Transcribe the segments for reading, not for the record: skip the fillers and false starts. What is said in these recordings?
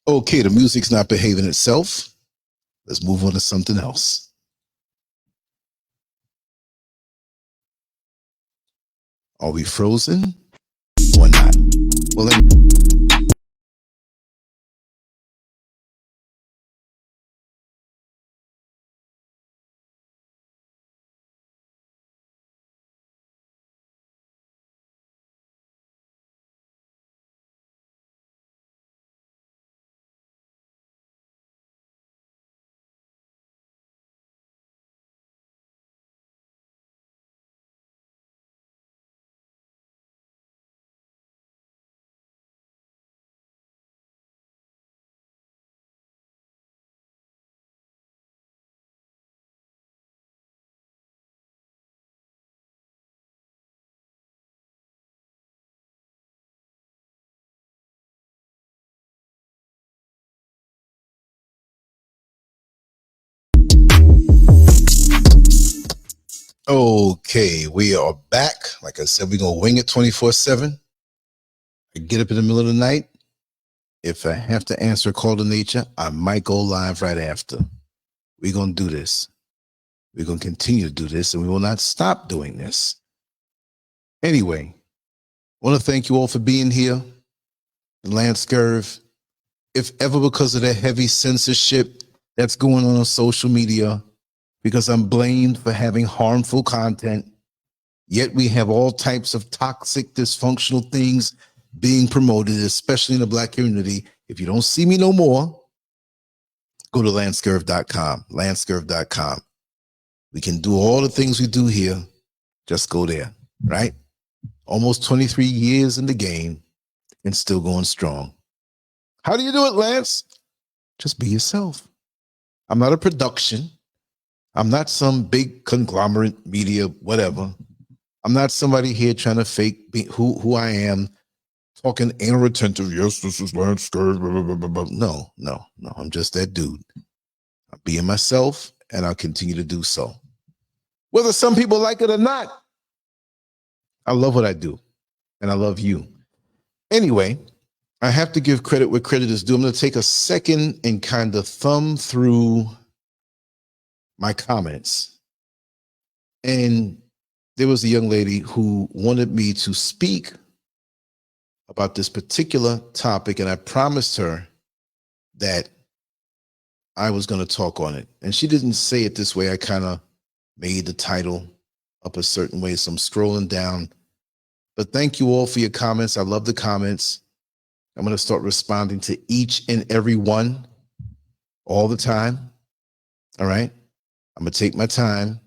Okay, the music's not behaving itself. Let's move on to something else. Are we frozen or not? Well, okay, we are back. Like I said, we're going to wing it 24/7. I get up in the middle of the night. If I have to answer a call to nature, I might go live right after. We're going to do this. We're going to continue to do this, and we will not stop doing this. Anyway, I want to thank you all for being here. The Lancescurv. If ever because of the heavy censorship that's going on social media, because I'm blamed for having harmful content, yet we have all types of toxic, dysfunctional things being promoted, especially in the Black community. If you don't see me no more, go to Lancescurv.com, Lancescurv.com. We can do all the things we do here. Just go there, right? Almost 23 years in the game and still going strong. How do you do it, Lance? Just be yourself. I'm not a production. I'm not some big conglomerate media, whatever. I'm not somebody here trying to fake who I am, talking anal retentive. Yes, this is Lancescurv. No. I'm just that dude. I'm being myself, and I'll continue to do so. Whether some people like it or not, I love what I do, and I love you. Anyway, I have to give credit where credit is due. I'm going to take a second and kind of thumb through my comments. And there was a young lady who wanted me to speak about this particular topic, and I promised her that I was going to talk on it. And she didn't say it this way. I kind of made the title up a certain way, so I'm scrolling down. But thank you all for your comments. I love the comments. I'm going to start responding to each and every one all the time. All right? I'm going to take my time,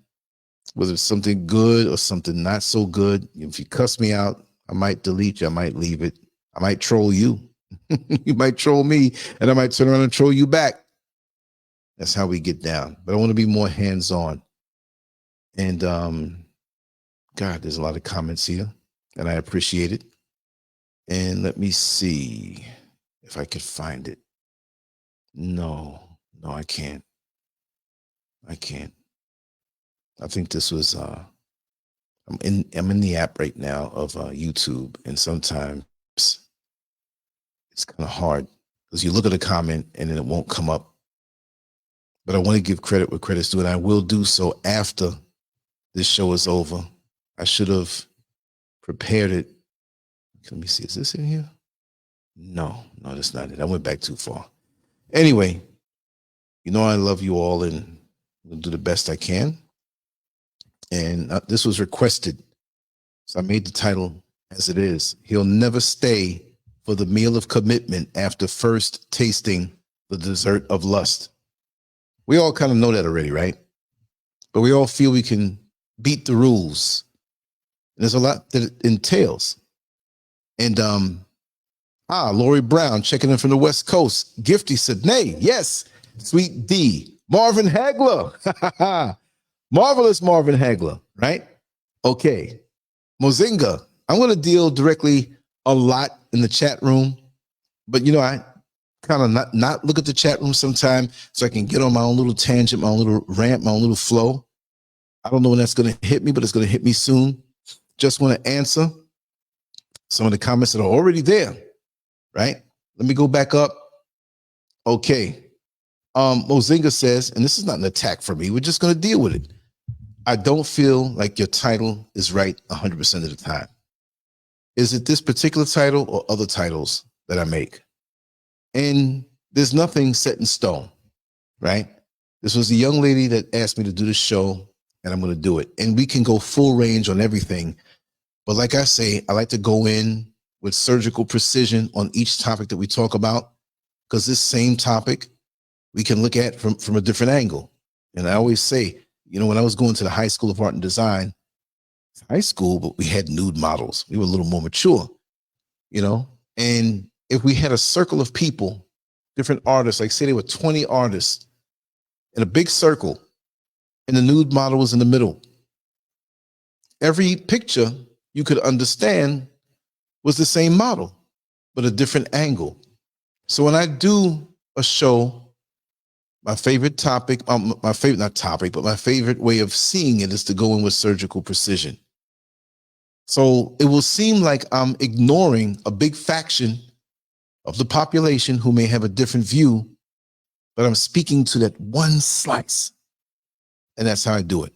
whether it's something good or something not so good. If you cuss me out, I might delete you. I might leave it. I might troll you. You might troll me, and I might turn around and troll you back. That's how we get down. But I want to be more hands-on. And God, there's a lot of comments here, and I appreciate it. And let me see if I could find it. No, I can't. I think this was I'm in the app right now of YouTube, and sometimes it's kind of hard because you look at a comment and then it won't come up. But I want to give credit where credit's due, and I will do so after this show is over. I should have prepared it. Let me see, is this in here? No, that's not it. I went back too far. Anyway, you know I love you all, and I'll do the best I can. And this was requested, so I made the title as it is. He'll never stay for the meal of commitment after first tasting the dessert of lust. We all kind of know that already, right? But we all feel we can beat the rules. And there's a lot that it entails. And Lori Brown checking in from the West Coast. Gifty said, nay, yes, Sweet D. Marvin Hagler. Marvelous Marvin Hagler, right? Okay. Mozinga. I'm going to deal directly a lot in the chat room, but I kind of not look at the chat room sometime so I can get on my own little tangent, my own little rant, my own little flow. I don't know when that's going to hit me, but it's going to hit me soon. Just want to answer some of the comments that are already there, right? Let me go back up. Okay. Mozinga says, and this is not an attack for me, we're just going to deal with it. I don't feel like your title is right 100% of the time. Is it this particular title or other titles that I make? And there's nothing set in stone, right? This was a young lady that asked me to do the show, and I'm going to do it. And we can go full range on everything. But like I say, I like to go in with surgical precision on each topic that we talk about, because this same topic we can look at from a different angle. And I always say, you know, when I was going to the High School of Art and Design, high school, but we had nude models. We were a little more mature, you know? And if we had a circle of people, different artists, like say there were 20 artists in a big circle, and the nude model was in the middle, every picture you could understand was the same model, but a different angle. So when I do a show, my favorite topic, my favorite way of seeing it is to go in with surgical precision. So it will seem like I'm ignoring a big faction of the population who may have a different view, but I'm speaking to that one slice. And that's how I do it.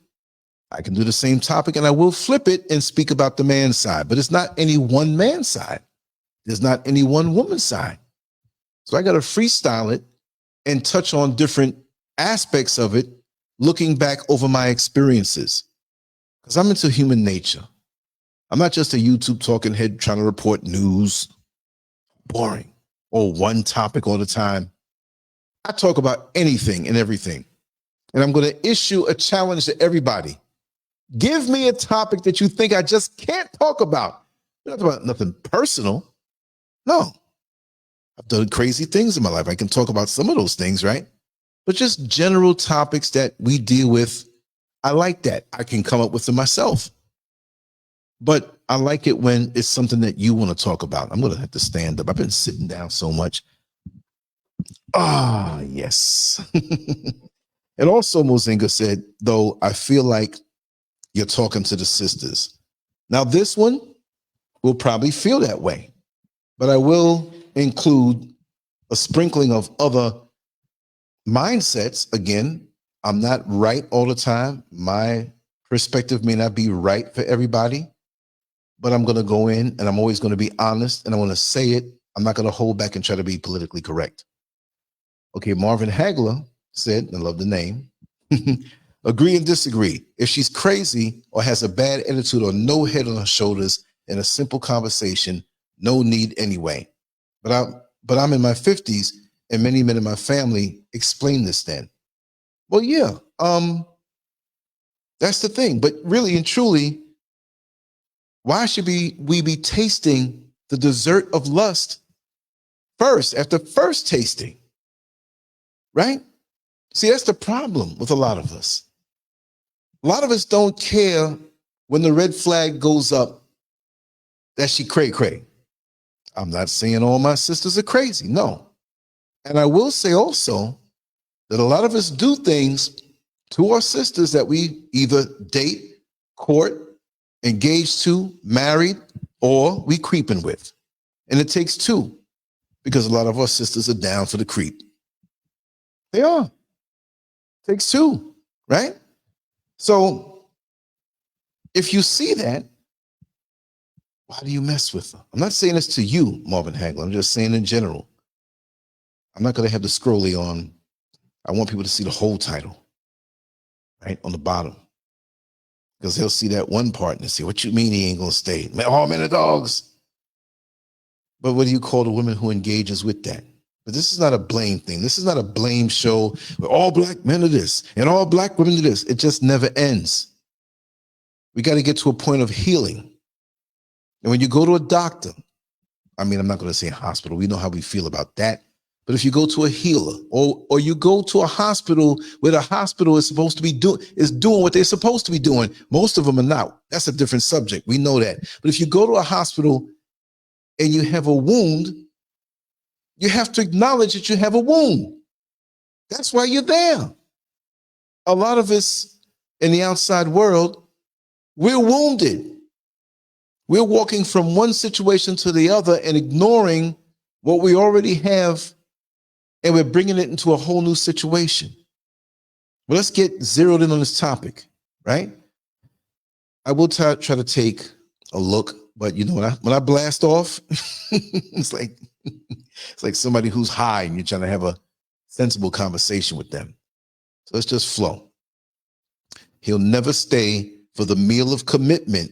I can do the same topic and I will flip it and speak about the man's side, but it's not any one man's side. There's not any one woman's side. So I got to freestyle it and touch on different aspects of it, looking back over my experiences. Because I'm into human nature. I'm not just a YouTube talking head trying to report news, boring, or one topic all the time. I talk about anything and everything. And I'm going to issue a challenge to everybody. Give me a topic that you think I just can't talk about. We're not talking about nothing personal. No. I've done crazy things in my life. I can talk about some of those things, right? But just general topics that we deal with, I like that. I can come up with them myself. But I like it when it's something that you want to talk about. I'm going to have to stand up. I've been sitting down so much. Ah, yes. And also, Mozinga said, though, I feel like you're talking to the sisters. Now, this one will probably feel that way, but I will include a sprinkling of other mindsets. Again, I'm not right all the time. My perspective may not be right for everybody, but I'm going to go in and I'm always going to be honest and I want to say it. I'm not going to hold back and try to be politically correct. Okay, Marvin Hagler said, I love the name, agree and disagree. If she's crazy or has a bad attitude or no head on her shoulders in a simple conversation, no need anyway. But I'm in my 50s and many men in my family explain this then. Well, yeah, that's the thing. But really and truly, why should we be tasting the dessert of lust first, after first tasting? Right? See, that's the problem with a lot of us. A lot of us don't care when the red flag goes up that she cray-cray. I'm not saying all my sisters are crazy, no. And I will say also that a lot of us do things to our sisters that we either date, court, engaged to, married, or we creeping with. And it takes two, because a lot of our sisters are down for the creep. They are. It takes two, right? So if you see that, why do you mess with her? I'm not saying this to you, Marvin Hagler. I'm just saying in general. I'm not going to have the scrolly on. I want people to see the whole title, right, on the bottom. Because they'll see that one part and say, what you mean he ain't going to stay? All men are dogs. But what do you call the woman who engages with that? But this is not a blame thing. This is not a blame show where all black men are this and all black women are this. It just never ends. We got to get to a point of healing. And when you go to a doctor, I mean, I'm not going to say hospital. We know how we feel about that. But if you go to a healer or you go to a hospital where the hospital is supposed to be doing what they're supposed to be doing, most of them are not. That's a different subject. We know that. But if you go to a hospital and you have a wound, you have to acknowledge that you have a wound. That's why you're there. A lot of us in the outside world, we're wounded. We're walking from one situation to the other and ignoring what we already have And we're bringing it into a whole new situation. Well, let's get zeroed in on this topic, right? I will try to take a look, but you know, when I blast off, it's like somebody who's high and you're trying to have a sensible conversation with them. So let's just flow. He'll never stay for the meal of commitment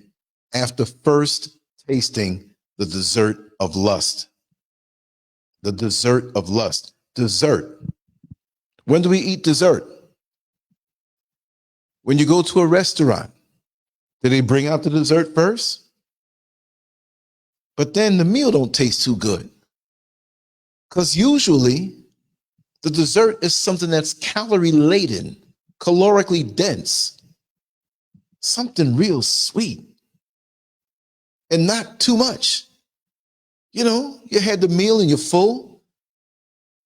after first tasting the dessert of lust. The dessert of lust. Dessert. When do we eat dessert? When you go to a restaurant, do they bring out the dessert first? But then the meal don't taste too good. Because usually the dessert is something that's calorie laden, calorically dense, something real sweet, and not too much. You know, you had the meal and you're full.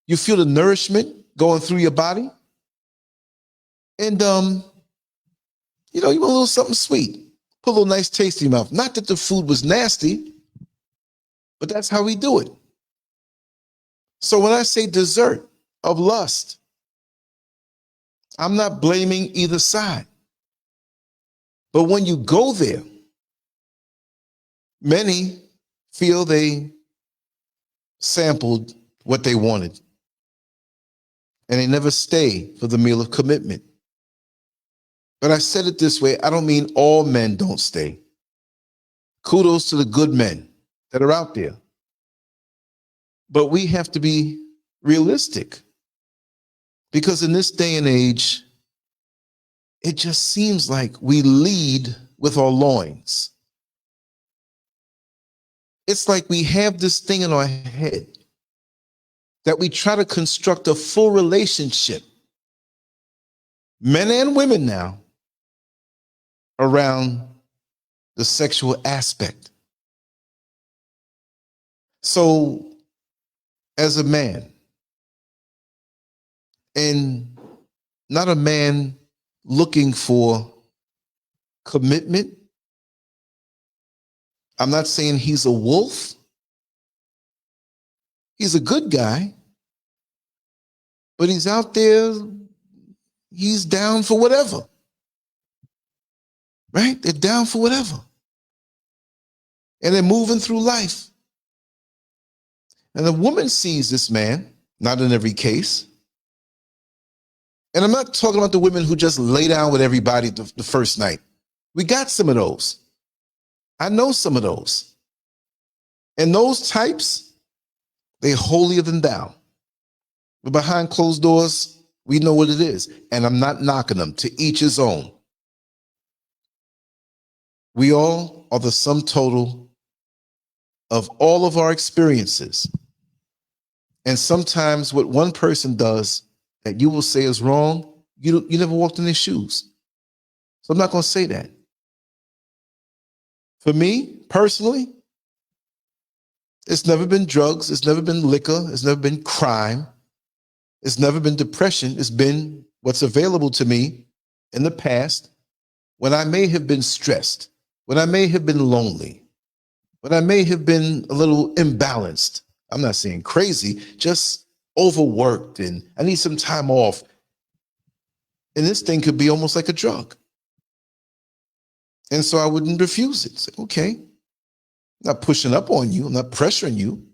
You feel the nourishment going through your body. And, you know, you want a little something sweet. Put a little nice taste in your mouth. Not that the food was nasty, but that's how we do it. So when I say dessert of lust, I'm not blaming either side. But when you go there, many feel they sampled what they wanted, and they never stay for the meal of commitment. But I said it this way, I don't mean all men don't stay. Kudos to the good men that are out there. But we have to be realistic, because in this day and age, it just seems like we lead with our loins. It's like we have this thing in our head that we try to construct a full relationship, men and women now, around the sexual aspect. So as a man, and not a man looking for commitment, I'm not saying he's a wolf. He's a good guy, but he's out there, he's down for whatever. Right? They're down for whatever. And they're moving through life. And the woman sees this man, not in every case. And I'm not talking about the women who just lay down with everybody the first night. We got some of those. I know some of those. And those types, they holier than thou. But behind closed doors, we know what it is. And I'm not knocking them. To each his own. We all are the sum total of all of our experiences. And sometimes what one person does that you will say is wrong, you never walked in their shoes. So I'm not going to say that. For me, personally, it's never been drugs. It's never been liquor. It's never been crime. It's never been depression. It's been what's available to me in the past when I may have been stressed, when I may have been lonely, when I may have been a little imbalanced. I'm not saying crazy, just overworked and I need some time off. And this thing could be almost like a drug. And so I wouldn't refuse it. Say, okay, I'm not pushing up on you. I'm not pressuring you,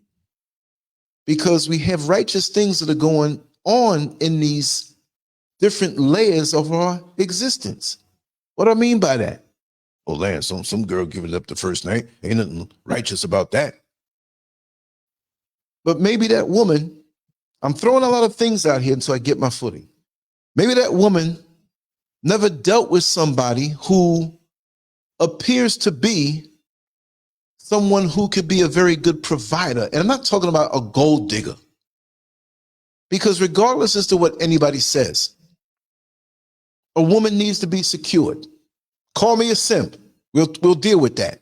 because we have righteous things that are going on in these different layers of our existence. What do I mean by that? Oh, Lance, some girl giving it up the first night. Ain't nothing righteous about that. But maybe that woman, I'm throwing a lot of things out here until I get my footing. Maybe that woman never dealt with somebody who appears to be someone who could be a very good provider. And I'm not talking about a gold digger, because regardless as to what anybody says, a woman needs to be secured. Call me a simp. We'll deal with that.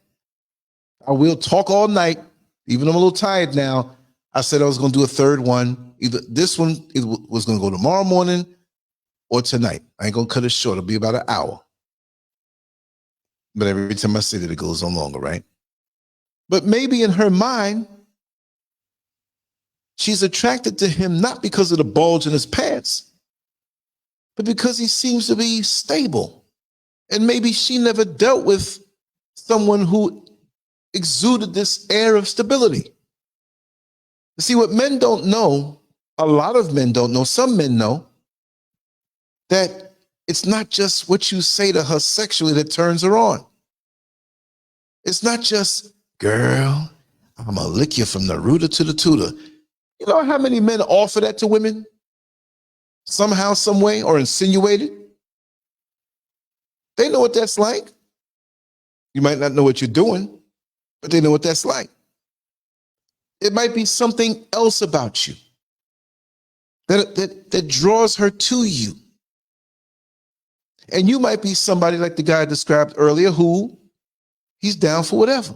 I will talk all night, even though I'm a little tired now. I said I was going to do a third one. Either this one was going to go tomorrow morning or tonight. I ain't going to cut it short. It'll be about an hour. But every time I say that, it goes on longer, right? But maybe in her mind, She's attracted to him not because of the bulge in his pants, but because he seems to be stable. And maybe she never dealt with someone who exuded this air of stability. You see, what men don't know, a lot of men don't know, some men know, that it's not just what you say to her sexually that turns her on. It's not just, girl, I'm gonna lick you from the rooter to the tutor. You know how many men offer that to women? Somehow, some way, or insinuate it? They know what that's like. You might not know what you're doing, but they know what that's like. It might be something else about you that draws her to you. And you might be somebody like the guy I described earlier who he's down for whatever.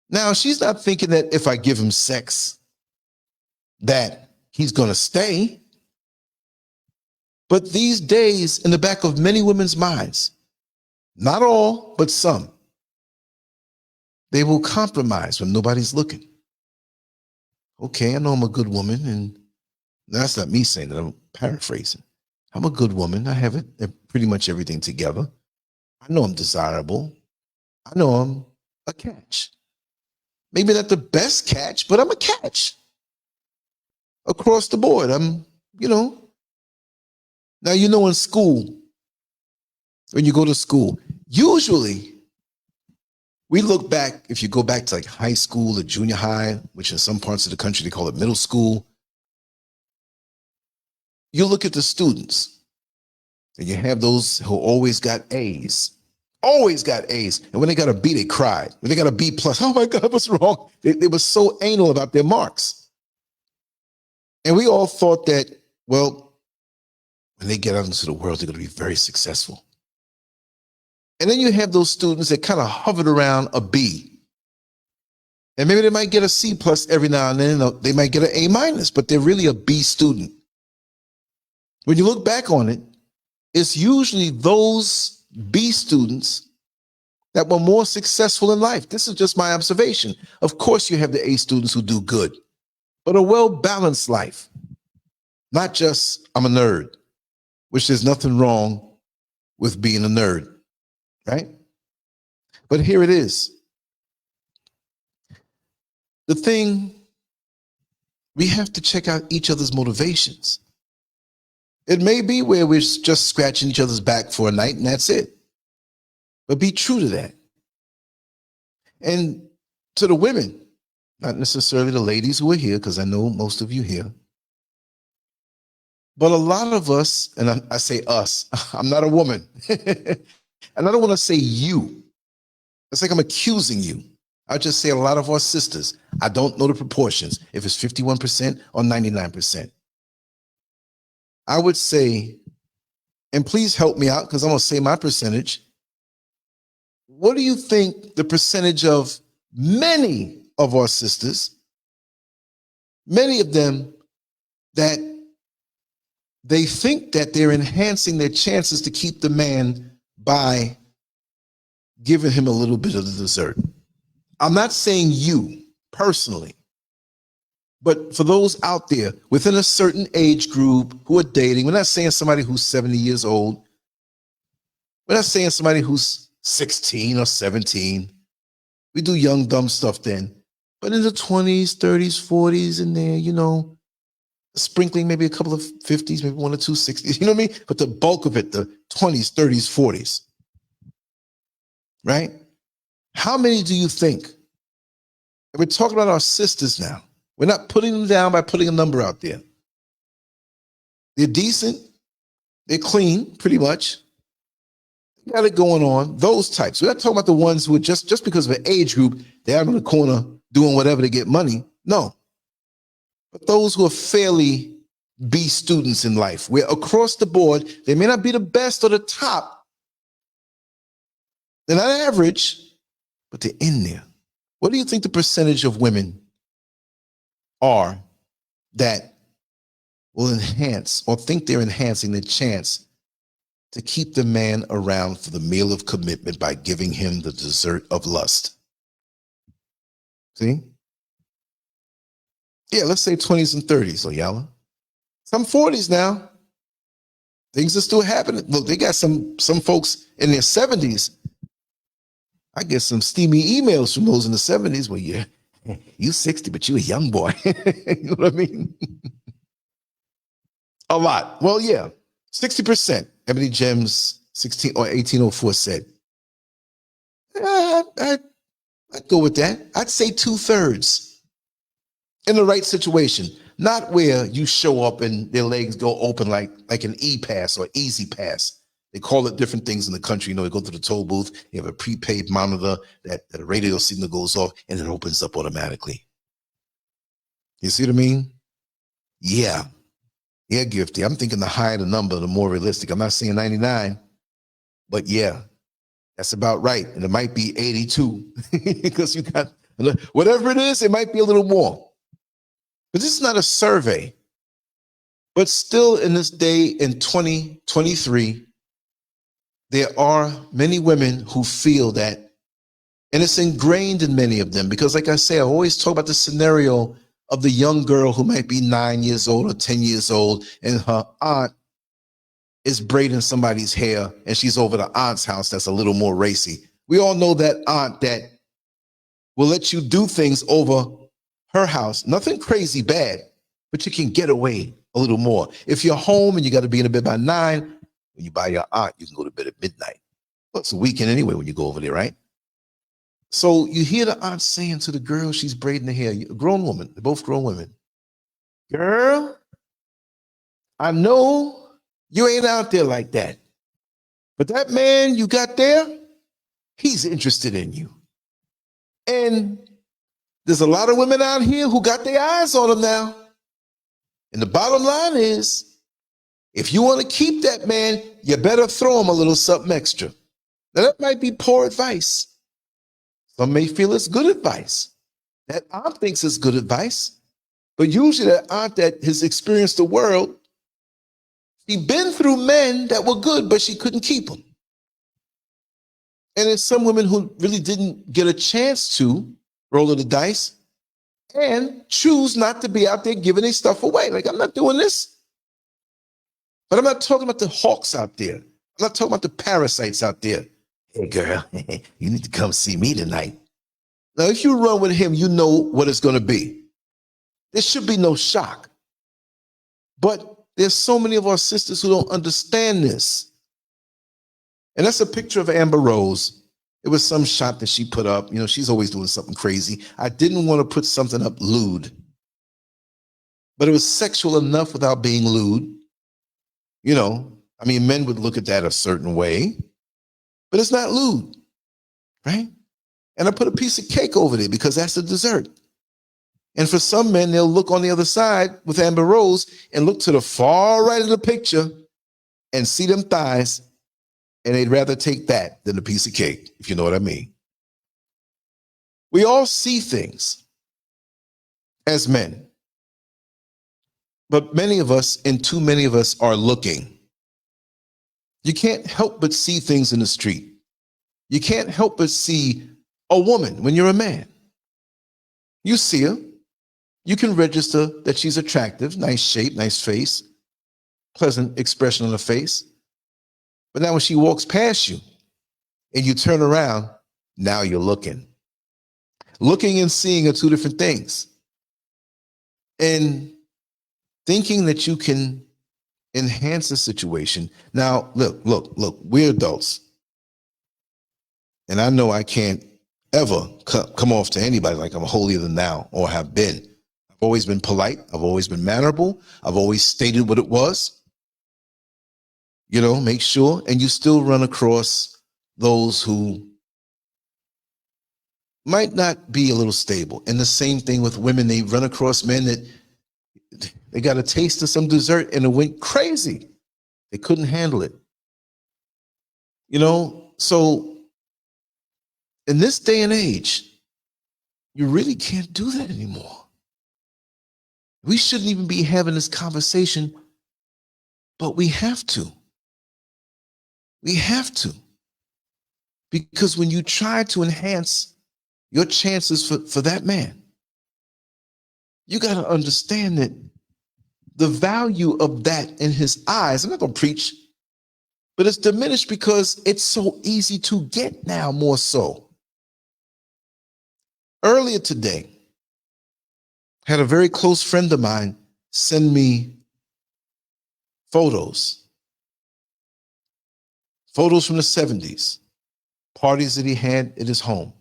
Now, she's not thinking that if I give him sex, that he's going to stay. But these days, in the back of many women's minds, not all, but some, they will compromise when nobody's looking. Okay, I know I'm a good woman, and that's not me saying that, I'm paraphrasing. I'm a good woman. I have pretty much everything together. I know I'm desirable. I know I'm a catch. Maybe not the best catch, but I'm a catch. Across the board, I'm, Now, in school, when you go to school, usually we look back, if you go back to like high school or junior high, which in some parts of the country, they call it middle school. You look at the students and you have those who always got A's. Always got A's. And when they got a B, they cried. When they got a B plus, oh my God, what's wrong? They were so anal about their marks. And we all thought that, well, when they get out into the world, they're going to be very successful. And then you have those students that kind of hovered around a B. And maybe they might get a C plus every now and then. They might get an A minus, but they're really a B student. When you look back on it, it's usually those B students that were more successful in life. This is just my observation. Of course, you have the A students who do good, but a well-balanced life. Not just, I'm a nerd, which there's nothing wrong with being a nerd, right? But here it is. The thing, we have to check out each other's motivations. It may be where we're just scratching each other's back for a night and that's it. But be true to that. And to the women, not necessarily the ladies who are here, because I know most of you here, but a lot of us, and I say us, I'm not a woman, and I don't want to say you. It's like I'm accusing you. I'll just say a lot of our sisters. I don't know the proportions, if it's 51% or 99%. I would say, and please help me out because I'm going to say my percentage. What do you think the percentage of many of our sisters, many of them, that they think that they're enhancing their chances to keep the man by giving him a little bit of the dessert? I'm not saying you personally, but for those out there within a certain age group who are dating, we're not saying somebody who's 70 years old. We're not saying somebody who's 16 or 17. We do young, dumb stuff then. But in the 20s, 30s, 40s, in there, sprinkling maybe a couple of 50s, maybe one or two 60s, you know what I mean? But the bulk of it, the 20s, 30s, 40s, right? How many do you think? And we're talking about our sisters now. We're not putting them down by putting a number out there. They're decent. They're clean, pretty much. They got it going on. Those types. We're not talking about the ones who are just because of an age group, they're out in the corner doing whatever to get money. No. But those who are fairly B students in life, where across the board, they may not be the best or the top. They're not average, but they're in there. What do you think the percentage of women are that will enhance or think they're enhancing their chance to keep the man around for the meal of commitment by giving him the dessert of lust? See? Yeah, let's say 20s and 30s, Oyala. Some 40s now. Things are still happening. Look, they got some folks in their 70s. I get some steamy emails from those in the 70s where you 60, but you a young boy. You know what I mean? A lot. Well, yeah, 60%. Ebony Gems 16 or 1804 said. I'd go with that. I'd say 2/3 in the right situation, not where you show up and their legs go open like an E-Pass or Easy Pass. They call it different things in the country. You know, they go to the toll booth, you have a prepaid monitor that the radio signal goes off and it opens up automatically. You see what I mean? Yeah. Yeah, Gifty. I'm thinking the higher the number, the more realistic. I'm not saying 99, but yeah, that's about right. And it might be 82 because you got, whatever it is, it might be a little more. But this is not a survey. But still in this day in 2023, there are many women who feel that, and it's ingrained in many of them, because like I say, I always talk about the scenario of the young girl who might be 9 years old or 10 years old, and her aunt is braiding somebody's hair, and she's over the aunt's house that's a little more racy. We all know that aunt that will let you do things over her house. Nothing crazy bad, but you can get away a little more. If you're home and you got to be in bed by 9, when you buy your aunt, you can go to bed at midnight. Well, it's a weekend anyway when you go over there, right? So you hear the aunt saying to the girl she's braiding the hair, a grown woman, they're both grown women, girl, I know you ain't out there like that, but that man you got there, he's interested in you. And there's a lot of women out here who got their eyes on him now. And the bottom line is, if you want to keep that man, you better throw him a little something extra. Now, that might be poor advice. Some may feel it's good advice. That aunt thinks it's good advice. But usually that aunt that has experienced the world, she's been through men that were good, but she couldn't keep them. And there's some women who really didn't get a chance to roll of the dice and choose not to be out there giving their stuff away. Like, I'm not doing this. But I'm not talking about the hawks out there. I'm not talking about the parasites out there. Hey, girl, you need to come see me tonight. Now, if you run with him, you know what it's going to be. There should be no shock. But there's so many of our sisters who don't understand this. And that's a picture of Amber Rose. It was some shot that she put up. You know, she's always doing something crazy. I didn't want to put something up lewd. But it was sexual enough without being lewd. You know, I mean, men would look at that a certain way. But it's not lewd, right? And I put a piece of cake over there because that's the dessert. And for some men, they'll look on the other side with Amber Rose and look to the far right of the picture and see them thighs, and they'd rather take that than a piece of cake, if you know what I mean. We all see things as men, but many of us, and too many of us, are looking. You can't help but see things in the street. You can't help but see a woman when you're a man. You see her. You can register that she's attractive, nice shape, nice face, pleasant expression on her face. But now when she walks past you and you turn around, now you're looking. Looking and seeing are two different things. And thinking that you can enhance the situation. Now, look, we're adults. And I know I can't ever come off to anybody like I'm holier than thou or have been. I've always been polite. I've always been mannerable. I've always stated what it was. You know, make sure. And you still run across those who might not be a little stable. And the same thing with women. They run across men that they got a taste of some dessert and it went crazy. They couldn't handle it. You know, so in this day and age, you really can't do that anymore. We shouldn't even be having this conversation, but we have to. We have to. Because when you try to enhance your chances for that man, you got to understand that the value of that in his eyes, I'm not going to preach, but it's diminished because it's so easy to get now, more so. Earlier today, had a very close friend of mine send me photos from the 70s, parties that he had at his home,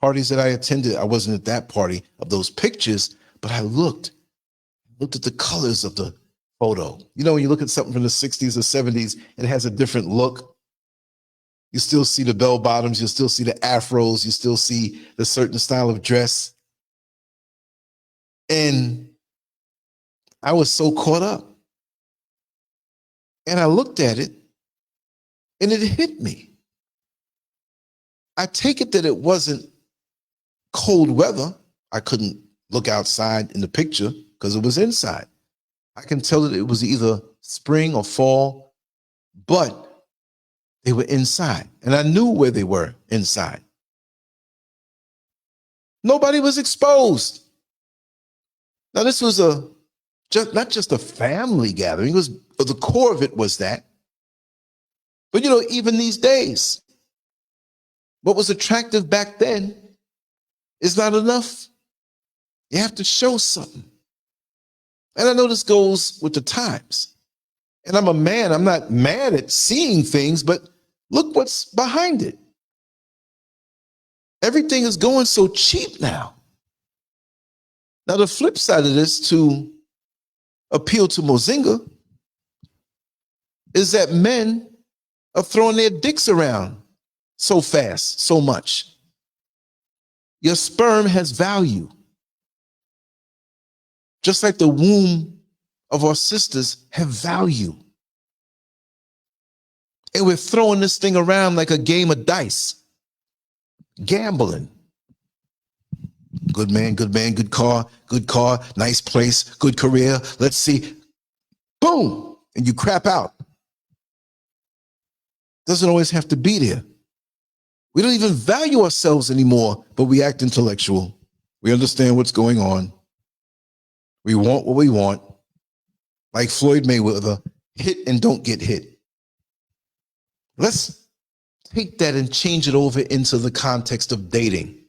parties that I attended. I wasn't at that party of those pictures, but I looked at the colors of the photo. You know, when you look at something from the 60s or 70s, it has a different look. You still see the bell bottoms, you still see the afros, you still see the certain style of dress. And I was so caught up. And I looked at it and it hit me. I take it that it wasn't cold weather. I couldn't look outside in the picture because it was inside. I can tell that it was either spring or fall, but they were inside. And I knew where they were inside. Nobody was exposed. Now, this was not just a family gathering. It was, the core of it was that. But, you know, even these days, what was attractive back then is not enough. You have to show something. And I know this goes with the times. And I'm a man, I'm not mad at seeing things, but look what's behind it. Everything is going so cheap now. Now, the flip side of this, to appeal to Mozinga, is that men are throwing their dicks around so fast, so much. Your sperm has value. Just like the womb of our sisters have value. And we're throwing this thing around like a game of dice. Gambling. Good man, good car, nice place, good career. Let's see. Boom. And you crap out. Doesn't always have to be there. We don't even value ourselves anymore, but we act intellectual. We understand what's going on. We want what we want. Like Floyd Mayweather, hit and don't get hit. Let's take that and change it over into the context of dating.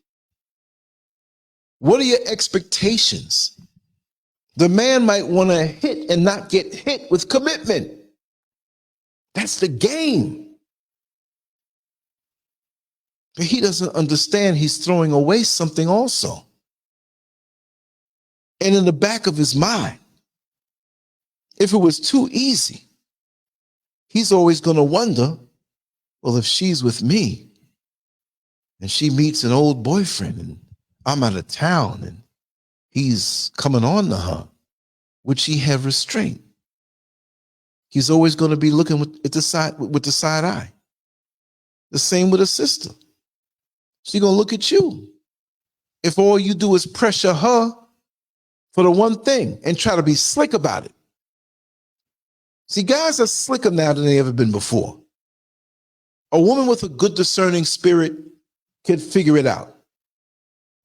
What are your expectations? The man might want to hit and not get hit with commitment. That's the game. But he doesn't understand he's throwing away something also. And in the back of his mind, if it was too easy, he's always going to wonder, well, if she's with me and she meets an old boyfriend and I'm out of town and he's coming on to her, would she have restraint? He's always going to be looking with the side eye. The same with a sister. She's going to look at you. If all you do is pressure her for the one thing and try to be slick about it. See, guys are slicker now than they ever been before. A woman with a good discerning spirit can figure it out.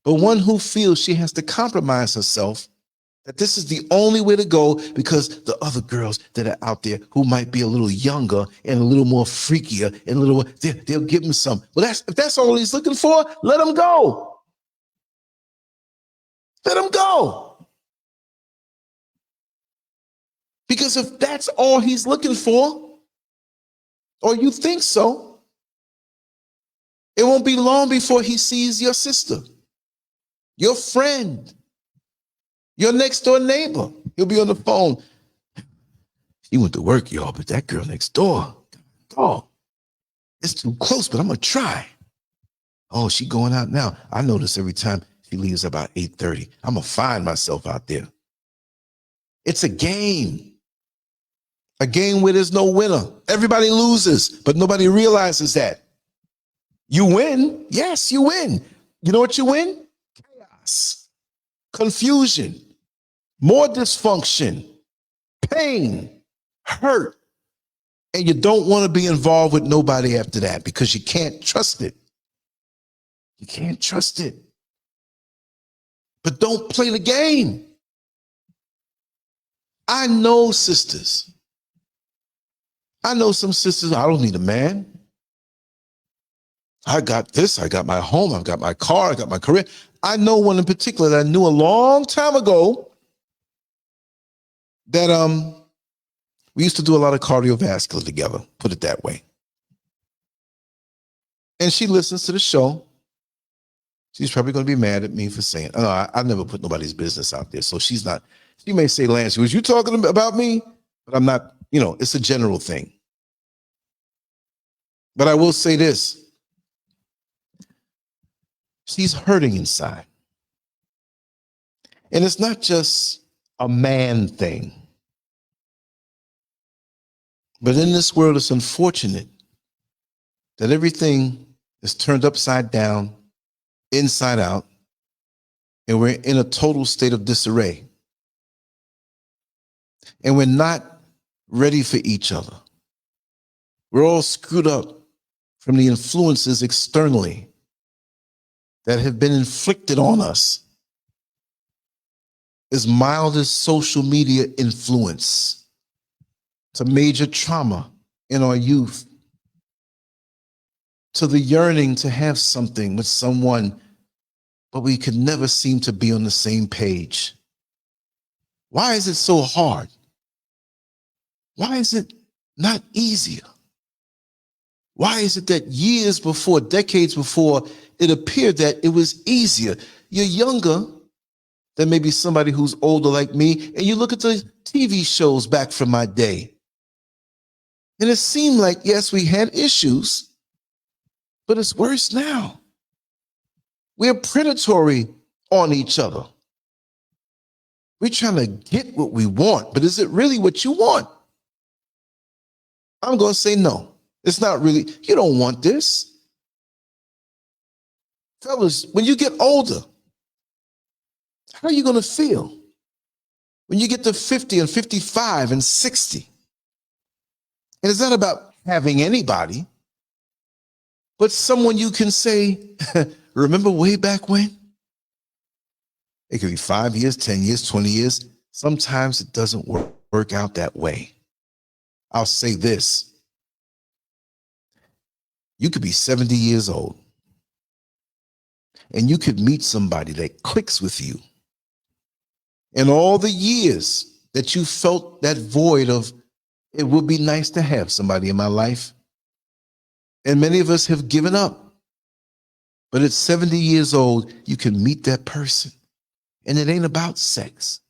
But one who feels she has to compromise herself, that this is the only way to go because the other girls that are out there who might be a little younger and a little more freakier and a little, they'll give him some. Well, if that's all he's looking for, let him go. Let him go. Because if that's all he's looking for, or you think so, it won't be long before he sees your sister, your friend, your next door neighbor. He'll be on the phone. He went to work, y'all, but that girl next door, oh, it's too close, but I'm going to try. Oh, she going out now. I notice every time she leaves about 8:30. I'm going to find myself out there. It's a game. A game where there's no winner. Everybody loses, but nobody realizes that. You win. Yes, you win. You know what you win? Chaos, confusion, more dysfunction, pain, hurt. And you don't want to be involved with nobody after that because you can't trust it. You can't trust it. but don't play the game. I know sisters. I know some sisters, I don't need a man. I got this, I got my home, I've got my car, I got my career. I know one in particular that I knew a long time ago that we used to do a lot of cardiovascular together, put it that way. And she listens to the show. She's probably going to be mad at me for saying, oh, I never put nobody's business out there. So she's not, she may say, Lance, was you talking about me? But I'm not, it's a general thing. But I will say this. She's hurting inside. And it's not just a man thing. But in this world, it's unfortunate that everything is turned upside down, inside out, and we're in a total state of disarray. And we're not ready for each other. We're all screwed up from the influences externally that have been inflicted on us. As mild as social media influence, to major trauma in our youth, to the yearning to have something with someone, but we could never seem to be on the same page. Why is it so hard? Why is it not easier? Why is it that years before, decades before, it appeared that it was easier? You're younger than maybe somebody who's older like me, and you look at the TV shows back from my day. And it seemed like, yes, we had issues, but it's worse now. We're predatory on each other. We're trying to get what we want, but is it really what you want? I'm going to say no. It's not really. You don't want this. Fellas, when you get older, how are you going to feel when you get to 50 and 55 and 60? And it's not about having anybody, but someone you can say, remember way back when? It could be 5 years, 10 years, 20 years. Sometimes it doesn't work out that way. I'll say this. You could be 70 years old and you could meet somebody that clicks with you. And all the years that you felt that void of, it would be nice to have somebody in my life. And many of us have given up. But at 70 years old, you can meet that person. And it ain't about sex.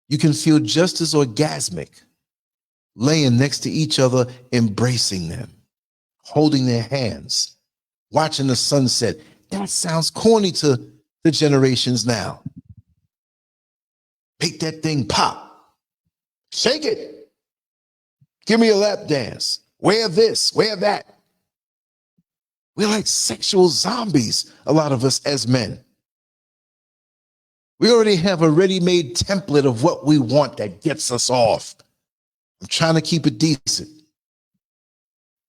You can feel just as orgasmic laying next to each other, embracing them, holding their hands, watching the sunset. That sounds corny to the generations now. Make that thing pop. Shake it. Give me a lap dance. Wear this, wear that. We're like sexual zombies, a lot of us as men. We already have a ready-made template of what we want that gets us off. I'm trying to keep it decent.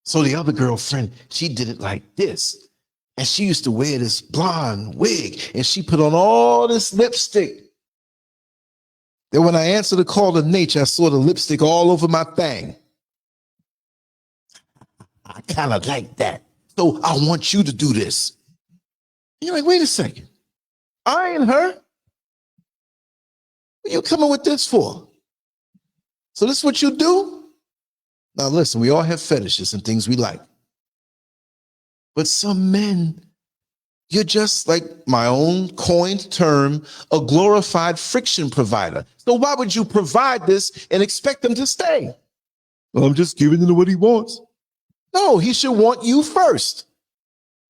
So the other girlfriend, she did it like this. And she used to wear this blonde wig, and she put on all this lipstick. Then when I answered the call to nature, I saw the lipstick all over my thing. I kind of like that. So I want you to do this. And you're like, wait a second. I ain't her. What are you coming with this for? So this is what you do? Now listen, we all have fetishes and things we like. But some men, you're just like my own coined term, a glorified friction provider. So why would you provide this and expect them to stay? Well, I'm just giving him what he wants. No, he should want you first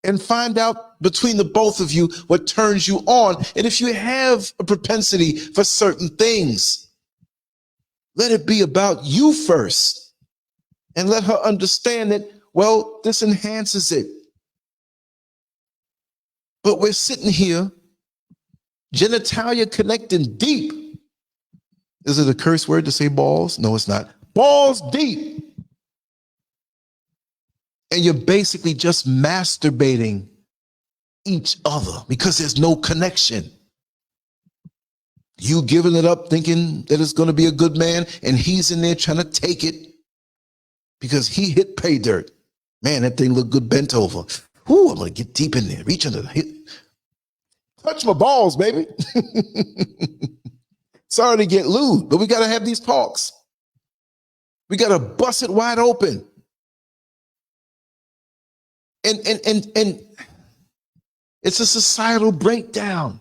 and find out between the both of you what turns you on. And if you have a propensity for certain things, let it be about you first and let her understand that, well, this enhances it. But we're sitting here, genitalia connecting deep. Is it a curse word to say balls? No, it's not. Balls deep. And you're basically just masturbating each other because there's no connection. You giving it up thinking that it's going to be a good man, and he's in there trying to take it because he hit pay dirt. Man, that thing looked good bent over. Whoo, I'm going to get deep in there, reach under the hit. Touch my balls, baby. Sorry to get lewd, but we got to have these talks. We got to bust it wide open. And it's a societal breakdown.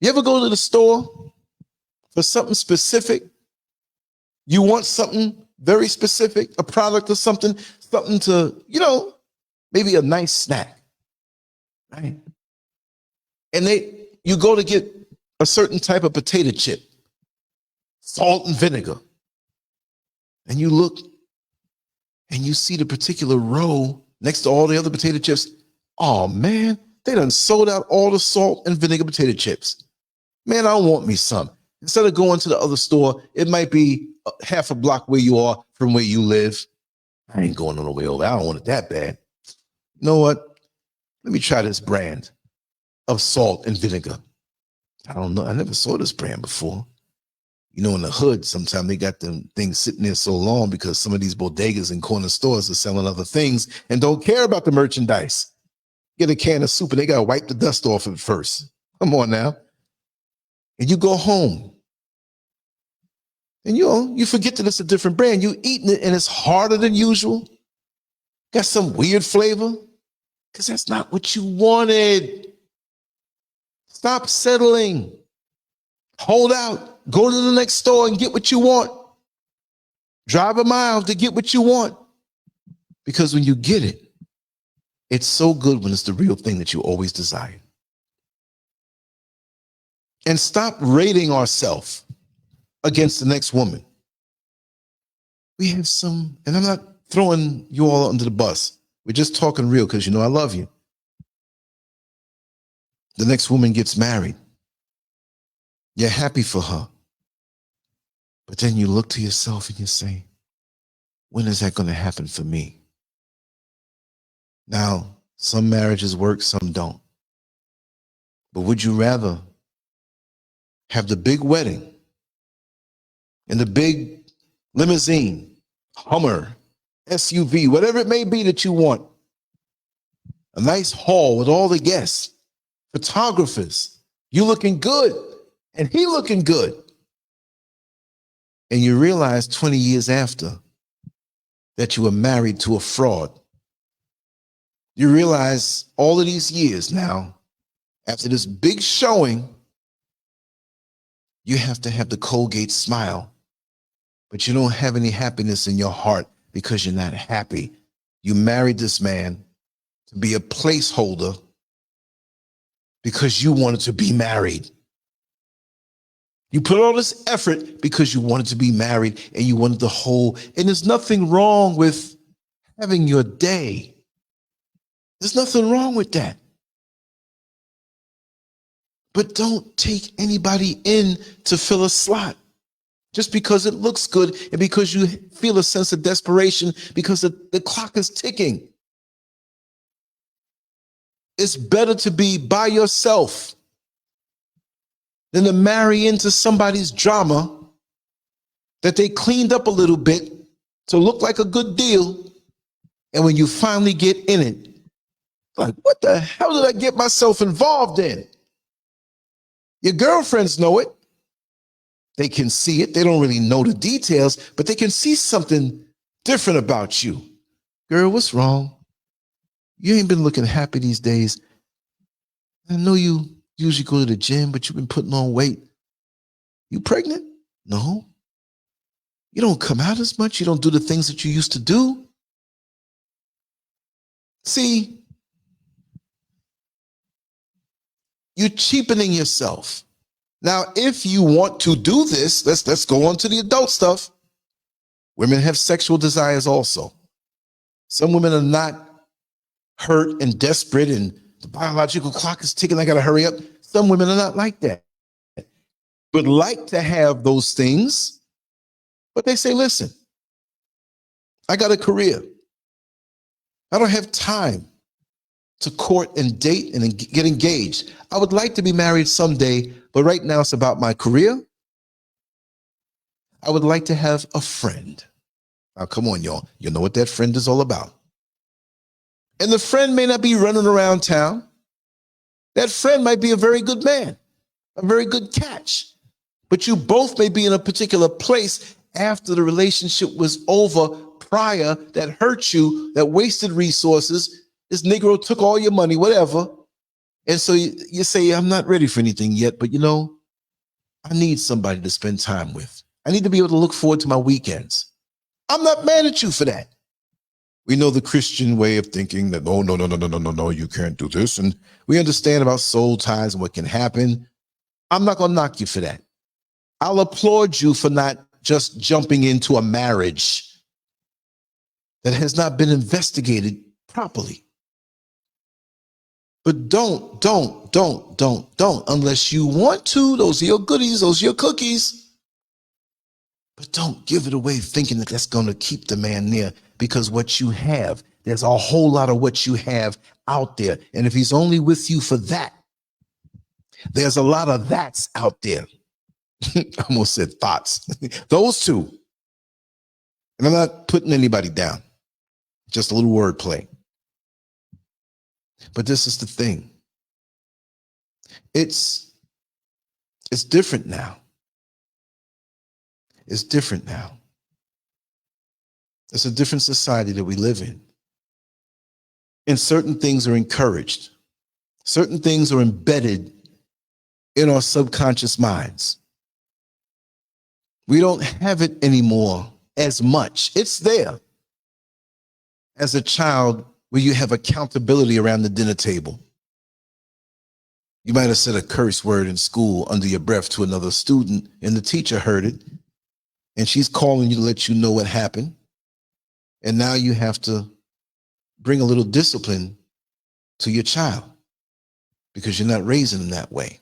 You ever go to the store for something specific? You want something very specific, a product or something to, maybe a nice snack, right? And you go to get a certain type of potato chip, salt and vinegar. And you look and you see the particular row next to all the other potato chips. Oh man, they done sold out all the salt and vinegar potato chips. Man, I want me some. Instead of going to the other store, it might be half a block where you are from where you live. I ain't going on the way over. I don't want it that bad. You know what? Let me try this brand of salt and vinegar. I don't know. I never saw this brand before. In the hood, sometimes they got them things sitting there so long because some of these bodegas and corner stores are selling other things and don't care about the merchandise. Get a can of soup and they got to wipe the dust off of it first. Come on now. And you go home and you forget that it's a different brand. You eating it and it's harder than usual. Got some weird flavor because that's not what you wanted. Stop settling. Hold out. Go to the next store and get what you want. Drive a mile to get what you want. Because when you get it, it's so good when it's the real thing that you always desired. And stop rating ourselves against the next woman. We have some, and I'm not throwing you all under the bus. We're just talking real because I love you. The next woman gets married. You're happy for her. But then you look to yourself and you say, when is that going to happen for me? Now, some marriages work, some don't. But would you rather have the big wedding and the big limousine, Hummer, SUV, whatever it may be that you want, a nice hall with all the guests, photographers, you looking good and he looking good. And you realize 20 years after that you were married to a fraud. You realize all of these years now, after this big showing, you have to have the Colgate smile, but you don't have any happiness in your heart because you're not happy. You married this man to be a placeholder because you wanted to be married. You put all this effort because you wanted to be married and you wanted the whole, and there's nothing wrong with having your day. There's nothing wrong with that. But don't take anybody in to fill a slot just because it looks good and because you feel a sense of desperation because the clock is ticking. It's better to be by yourself than to marry into somebody's drama that they cleaned up a little bit to look like a good deal. And when you finally get in it, like, what the hell did I get myself involved in? Your girlfriends know it. They can see it. They don't really know the details, but they can see something different about you. Girl, what's wrong? You ain't been looking happy these days. I know you usually go to the gym, but you've been putting on weight. You pregnant? No. You don't come out as much. You don't do the things that you used to do. See, you're cheapening yourself. Now, if you want to do this, let's go on to the adult stuff. Women have sexual desires also. Some women are not hurt and desperate and the biological clock is ticking, I gotta hurry up. Some women are not like that. Would like to have those things, but they say, listen, I got a career. I don't have time to court and date and get engaged. I would like to be married someday, but right now it's about my career. I would like to have a friend. Now, come on, y'all. You know what that friend is all about. And the friend may not be running around town. That friend might be a very good man, a very good catch. But you both may be in a particular place after the relationship was over, prior, that hurt you, that wasted resources. This Negro took all your money, whatever. And so you say, I'm not ready for anything yet, but I need somebody to spend time with. I need to be able to look forward to my weekends. I'm not mad at you for that. We know the Christian way of thinking that, no, you can't do this. And we understand about soul ties and what can happen. I'm not going to knock you for that. I'll applaud you for not just jumping into a marriage that has not been investigated properly. But don't, unless you want to. Those are your goodies, those are your cookies. But don't give it away thinking that that's going to keep the man near, because what you have, there's a whole lot of what you have out there. And if he's only with you for that, there's a lot of that's out there. I almost said thoughts. Those two. And I'm not putting anybody down. Just a little wordplay. But this is the thing. It's different now. It's different now. It's a different society that we live in. And certain things are encouraged. Certain things are embedded in our subconscious minds. We don't have it anymore as much. It's there. As a child, where you have accountability around the dinner table. You might have said a curse word in school under your breath to another student, and the teacher heard it, and she's calling you to let you know what happened. And now you have to bring a little discipline to your child because you're not raising them that way.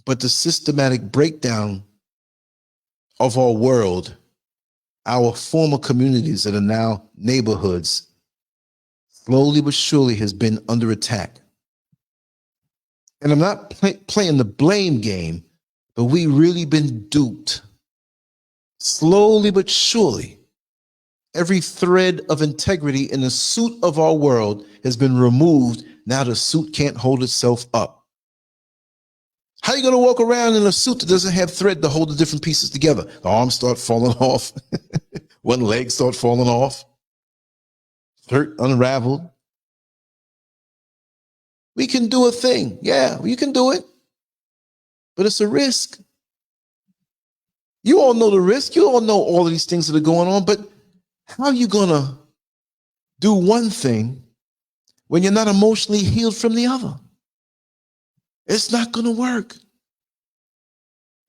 But the systematic breakdown of our world, our former communities that are now neighborhoods, slowly but surely has been under attack. And I'm not playing the blame game, but we really been duped. Slowly but surely, every thread of integrity in the suit of our world has been removed. Now the suit can't hold itself up. How are you going to walk around in a suit that doesn't have thread to hold the different pieces together? The arms start falling off. One leg start falling off. Shirt unraveled. We can do a thing. Yeah, you can do it. But it's a risk. You all know the risk. You all know all of these things that are going on. But how are you going to do one thing when you're not emotionally healed from the other? It's not going to work.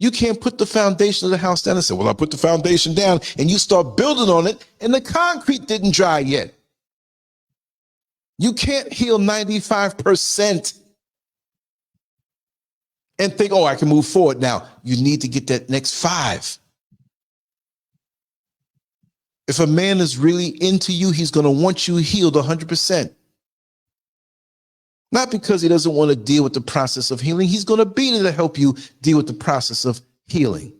You can't put the foundation of the house down and say, well, I put the foundation down, and you start building on it, and the concrete didn't dry yet. You can't heal 95% and think, oh, I can move forward. Now, you need to get that next 5. If a man is really into you, he's going to want you healed 100%. Not because he doesn't want to deal with the process of healing. He's going to be there to help you deal with the process of healing.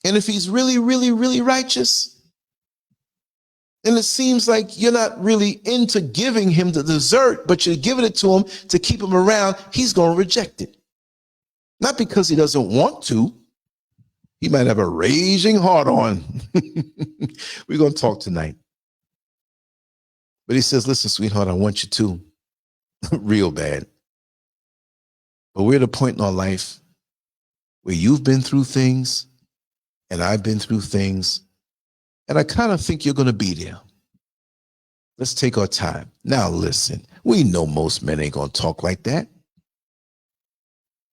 And if he's really, really, really righteous, and it seems like you're not really into giving him the dessert, but you're giving it to him to keep him around, he's going to reject it. Not because he doesn't want to. He might have a raging heart on. We're going to talk tonight. But he says, listen, sweetheart, I want you to. Real bad. But we're at a point in our life where you've been through things and I've been through things, and I kind of think you're going to be there. Let's take our time. Now, listen, we know most men ain't going to talk like that.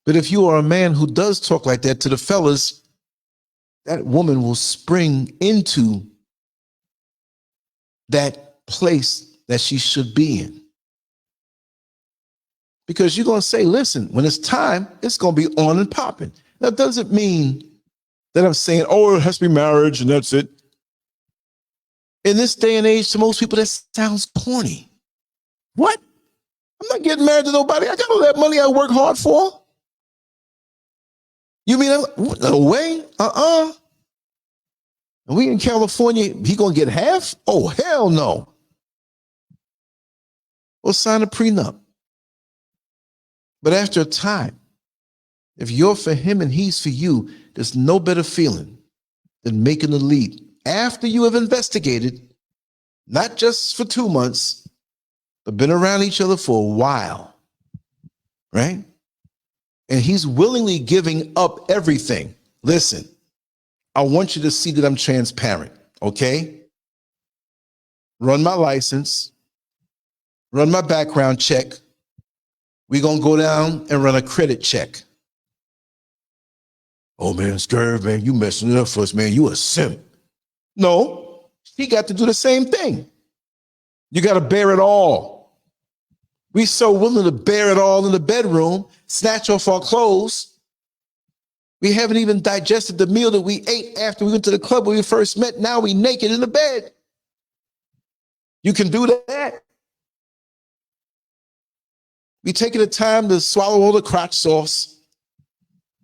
But if you are a man who does talk like that to the fellas, that woman will spring into that place that she should be in. Because you're going to say, listen, when it's time, it's going to be on and popping. That doesn't mean that I'm saying, oh, it has to be marriage and that's it. In this day and age, to most people, that sounds corny. What? I'm not getting married to nobody. I got all that money I work hard for. You mean, no way? And we in California, he gonna get half? Oh, hell no. Well, sign a prenup. But after a time, if you're for him and he's for you, there's no better feeling than making the leap after you have investigated, not just for 2 months, but been around each other for a while, right? And he's willingly giving up everything. Listen, I want you to see that I'm transparent, okay? Run my license, run my background check. We're going to go down and run a credit check. Oh, man, SCURV, man, you messing it up for us, man. You a simp. No, he got to do the same thing. You got to bear it all. We so willing to bear it all in the bedroom, snatch off our clothes. We haven't even digested the meal that we ate after we went to the club when we first met. Now we naked in the bed. You can do that. We taking the time to swallow all the crotch sauce,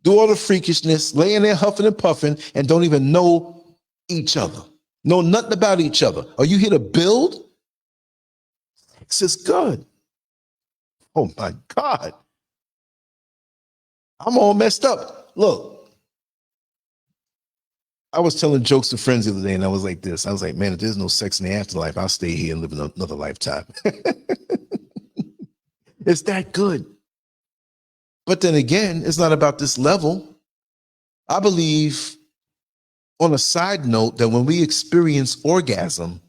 do all the freakishness, lay in there huffing and puffing, and don't even know each other. Know nothing about each other. Are you here to build? This is good. Oh my God. I'm all messed up. Look, I was telling jokes to friends the other day, and I was like this. I was like, man, if there's no sex in the afterlife, I'll stay here and live another lifetime. It's that good. But then again, it's not about this level. I believe, on a side note, that when we experience orgasm,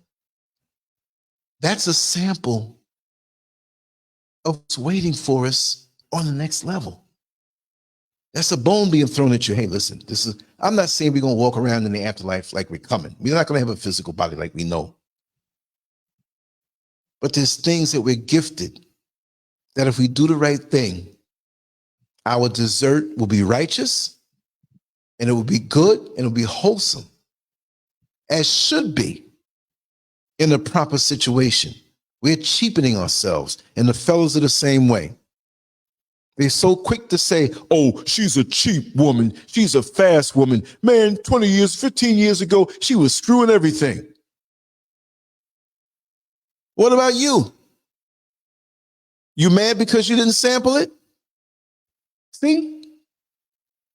that's a sample of what's waiting for us on the next level. That's a bone being thrown at you. Hey, listen, I'm not saying we're going to walk around in the afterlife like we're coming. We're not going to have a physical body like we know. But there's things that we're gifted that if we do the right thing, our dessert will be righteous, and it will be good, and it will be wholesome, as should be in a proper situation. We're cheapening ourselves, and the fellows are the same way. They're so quick to say, oh, she's a cheap woman. She's a fast woman. Man, 20 years, 15 years ago, she was screwing everything. What about you? You mad because you didn't sample it? See?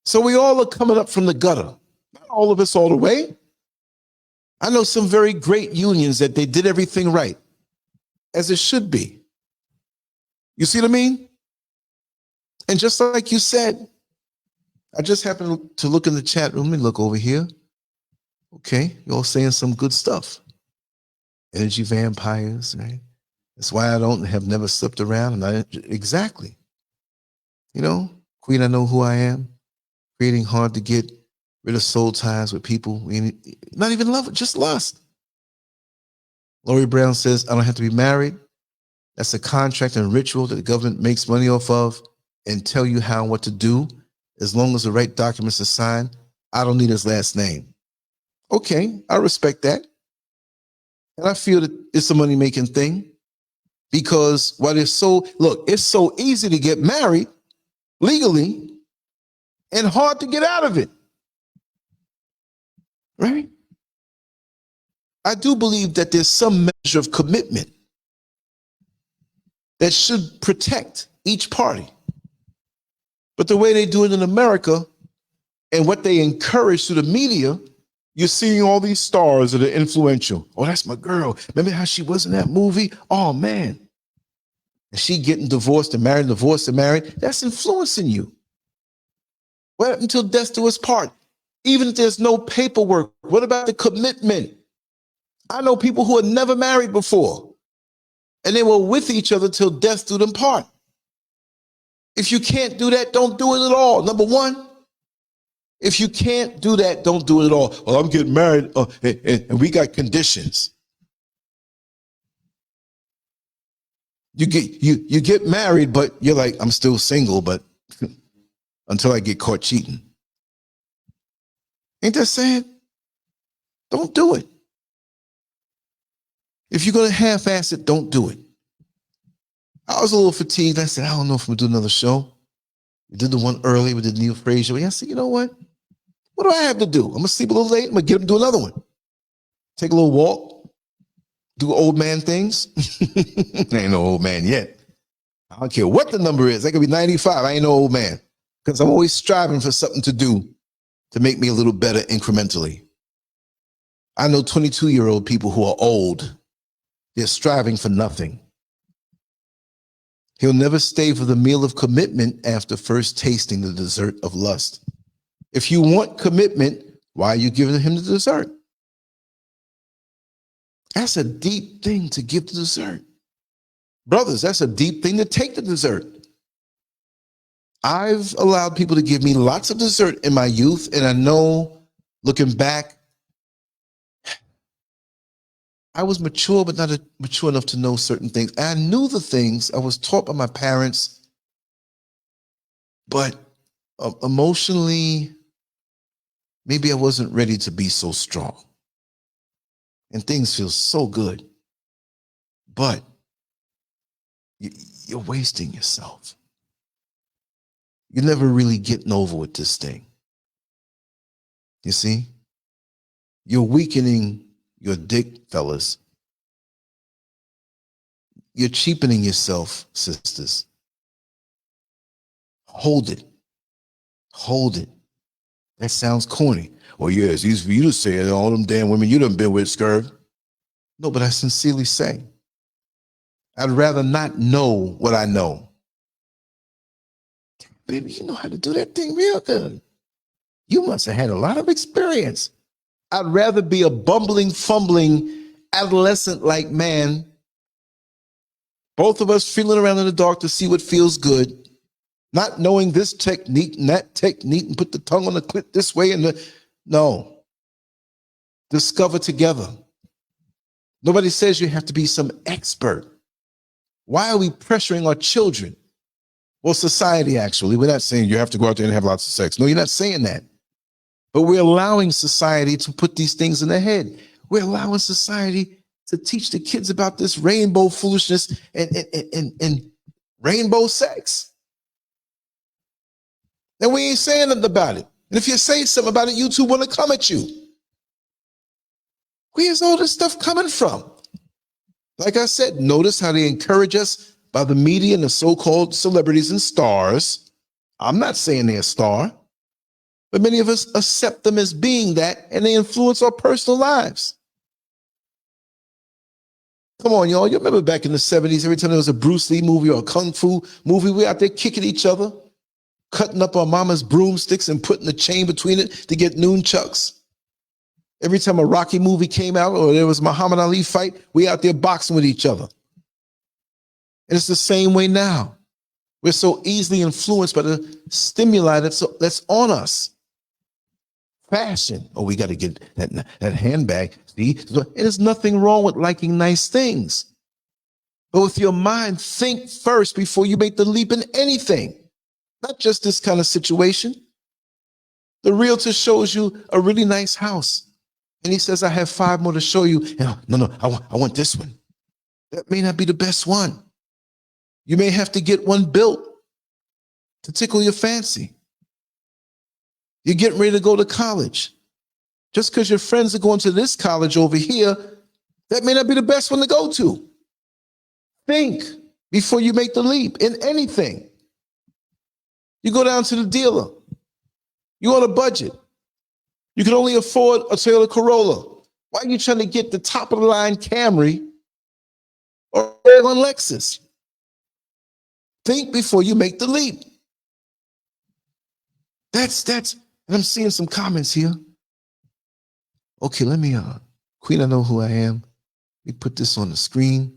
So we all are coming up from the gutter. Not all of us all the way. I know some very great unions that they did everything right, as it should be. You see what I mean? And just like you said, I just happened to look in the chat room. Let me look over here. Okay, you're all saying some good stuff. Energy vampires, right? That's why I have never slipped around. Exactly. You know, Queen, I know who I am. Creating hard to get rid of soul ties with people. Not even love, just lust. Lori Brown says, I don't have to be married. That's a contract and ritual that the government makes money off of and tell you how and what to do. As long as the right documents are signed, I don't need his last name. Okay, I respect that. And I feel that it's a money-making thing because while it's so easy to get married legally and hard to get out of it, right? I do believe that there's some measure of commitment that should protect each party. But the way they do it in America and what they encourage through the media, you're seeing all these stars that are influential. Oh, that's my girl. Remember how she was in that movie? Oh, man. And she getting divorced and married, divorced and married. That's influencing you. What until death do us part? Even if there's no paperwork, what about the commitment? I know people who had never married before, and they were with each other till death do them part. If you can't do that, don't do it at all. Number one, if you can't do that, don't do it at all. Well, I'm getting married, and we got conditions. You get married, but you're like, I'm still single, but until I get caught cheating. Ain't that sad? Don't do it. If you're going to half-ass it, don't do it. I was a little fatigued. I said, I don't know if we'll do another show. We did the one early. We did Neil Frazier. I said, you know what? What do I have to do? I'm going to sleep a little late. I'm going to get up and do another one. Take a little walk. Do old man things. I ain't no old man yet. I don't care what the number is. I could be 95. I ain't no old man. Because I'm always striving for something to do to make me a little better incrementally. I know 22-year-old people who are old. They're striving for nothing. He'll never stay for the meal of commitment after first tasting the dessert of lust. If you want commitment, why are you giving him the dessert? That's a deep thing to give the dessert. Brothers, that's a deep thing to take the dessert. I've allowed people to give me lots of dessert in my youth, and I know, looking back, I was mature, but not mature enough to know certain things. And I knew the things. I was taught by my parents, but emotionally, maybe I wasn't ready to be so strong. And things feel so good, but you're wasting yourself. You're never really getting over with this thing. You see? You're weakening your dick, fellas. You're cheapening yourself, sisters. Hold it. Hold it. That sounds corny. Well, yeah, it's easy for you to say it. All them damn women you done been with, Scurv. No, but I sincerely say, I'd rather not know what I know. Baby, you know how to do that thing real good. You must have had a lot of experience. I'd rather be a bumbling, fumbling, adolescent-like man, both of us feeling around in the dark to see what feels good, not knowing this technique and that technique and put the tongue on the clit this way and no. Discover together. Nobody says you have to be some expert. Why are we pressuring our children? Well, society, actually. We're not saying you have to go out there and have lots of sex. No, you're not saying that. But we're allowing society to put these things in their head. We're allowing society to teach the kids about this rainbow foolishness and rainbow sex. And we ain't saying nothing about it. And if you say something about it, YouTube want to come at you. Where's all this stuff coming from? Like I said, notice how they encourage us by the media and the so-called celebrities and stars. I'm not saying they're a star, but many of us accept them as being that, and they influence our personal lives. Come on, y'all. You remember back in the 70s, every time there was a Bruce Lee movie or a Kung Fu movie, we were out there kicking each other, cutting up our mama's broomsticks and putting a chain between it to get nunchucks. Every time a Rocky movie came out or there was a Muhammad Ali fight, we out there boxing with each other. And it's the same way now. We're so easily influenced by the stimuli that's on us. Fashion. Oh, we got to get that handbag. See, there's nothing wrong with liking nice things. But with your mind, think first before you make the leap in anything. Not just this kind of situation. The realtor shows you a really nice house. And he says, I have 5 more to show you. And, no, I want this one. That may not be the best one. You may have to get one built to tickle your fancy. You're getting ready to go to college. Just because your friends are going to this college over here, that may not be the best one to go to. Think before you make the leap in anything. You go down to the dealer. You're on a budget. You can only afford a Toyota Corolla. Why are you trying to get the top of the line Camry or a Lexus? Think before you make the leap. That's, and I'm seeing some comments here. Okay, let me, Queen, I know who I am. Let me put this on the screen.